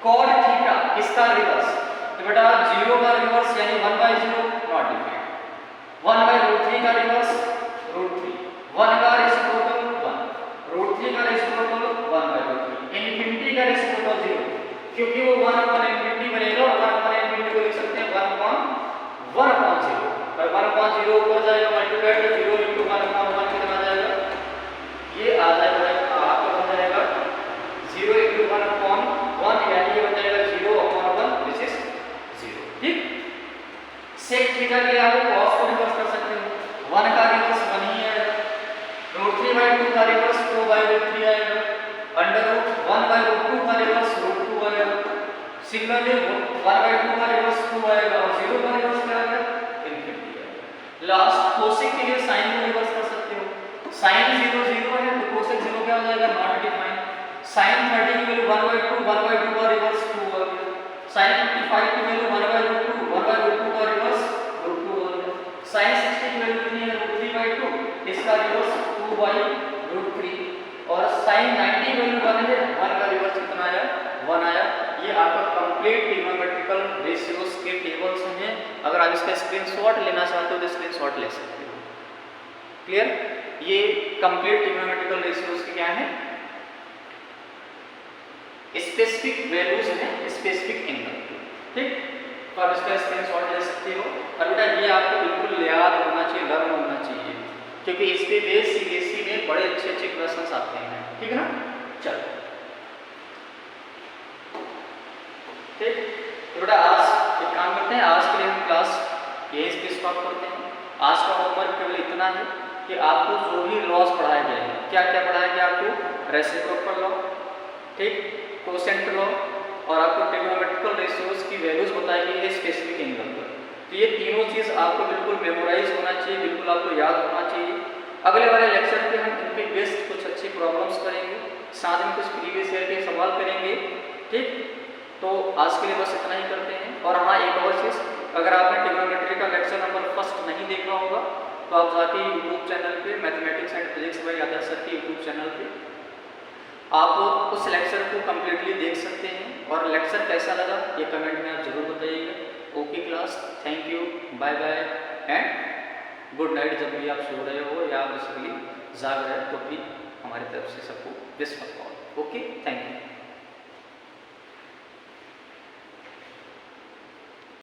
cot थीटा इसका रिवर्स, तो बेटा 0 का रिवर्स यानी 1/0 नॉट डिफाइंड, 1/√3 का रिवर्स √3, 1 का रेसिप्रोकल 1, √3 का रेसिप्रोकल 1/√3, इंफिनिटी का रेसिप्रोकल 0, क्योंकि वो 1/∞ बनेगा, और 1/∞ को लिख सकते हैं 1/1/0, और 1/0 ऊपर जाएगा मल्टीप्लाई तो 0 × 1/1 कितना आ जाएगा, ये आ जाएगा आपका बन जाएगा 0 × 1/1, यानी ये बन जाएगा 0/1 विच इज 0। ठीक, सेक थीटा के लिए आप cos को रिवर्स कर सकते हो, 1 का रिवर्स 1 ही आएगा, √3/2 का रिवर्स 2/√3 आएगा, √1/√2 का रिवर्स √2 आएगा, सिमिलरली 1/2 का रिवर्स 2 आएगा, और 0 का रिवर्स क्या आएगा इंफिनिटी आएगा। लास्ट कोसेक के लिए साइन को रिवर्स कर सकते हो, साइन 0 0 है तो कोसेक 0 क्या हो जाएगा नॉट डिफाइंड। साइन 30 की वैल्यू 1/2 का रिवर्स 2 आ गया, साइन 55 की वैल्यू 1/√2 का रिवर्स √2 आ गया, साइन 60 की वैल्यू कितनी है √3/2, इसका रिवर्स 2/√3, और साइन 90 की वैल्यू 1 है, 1 का रिवर्स कितना आया 1 आया। ये आपका कंप्लीट ट्रिग्नोमेट्रिकल रेशियोज के टेबल्स हैं। अगर आप इसका स्क्रीनशॉट लेना चाहते हो तो स्क्रीनशॉट ले सकते हो। क्लियर, ये कंप्लीट ट्रिग्नोमेट्रिकल रेशियोज के क्या है स्पेसिफिक वैल्यूज हैं, स्पेसिफिक एंगल। ठीक, तो आप इसका स्क्रीनशॉट ले सकते हो, और बेटा ये आपको बिल्कुल याद होना चाहिए, लर्न होना चाहिए, क्योंकि इस पे बेस सीबीएसई में बड़े अच्छे अच्छे क्वेश्चंस आते हैं। ठीक है ना, चलो ठीक, तो बेटा आज एक काम करते हैं, आज के लिए हम क्लास यहीं पे स्टॉप करते हैं। आज का होमवर्क केवल इतना है कि आपको जो भी लॉज पढ़ाए गए हैं, क्या क्या पढ़ाया गया आपको, रेसिप्रोकल लॉ, ठीक, कोसेंट लॉ, और आपको ट्रिग्नोमेट्रिकल रेशियोज की वैल्यूज बताई गई है स्पेसिफिक एंगल पर। तो ये तीनों चीज़ आपको बिल्कुल मेमोराइज होना चाहिए, बिल्कुल आपको याद होना चाहिए। अगले वाले लेक्चर पे हम इनके बेस्ट कुछ अच्छी प्रॉब्लम्स करेंगे, साथ में कुछ प्रीवियस ईयर के सवाल करेंगे। ठीक, तो आज के लिए बस इतना ही करते हैं। और हाँ, एक और चीज़, अगर आपने ट्रिग्नोमेट्री का लेक्चर नंबर 1 नहीं देखा होगा तो आप जाके यूट्यूब चैनल पे mathematics and physics bye Adarsh sir के यूट्यूब चैनल पे आप उस लेक्चर को कम्प्लीटली देख सकते हैं और लेक्चर कैसा लगा ये कमेंट में आप ज़रूर बताइएगा। Okay class, thank you, bye bye and good night. जब भी आप सो रहे हो या बेसिकली जाग रहे हो तो भी हमारी तरफ से सबको विश करता हूँ। Okay, thank you.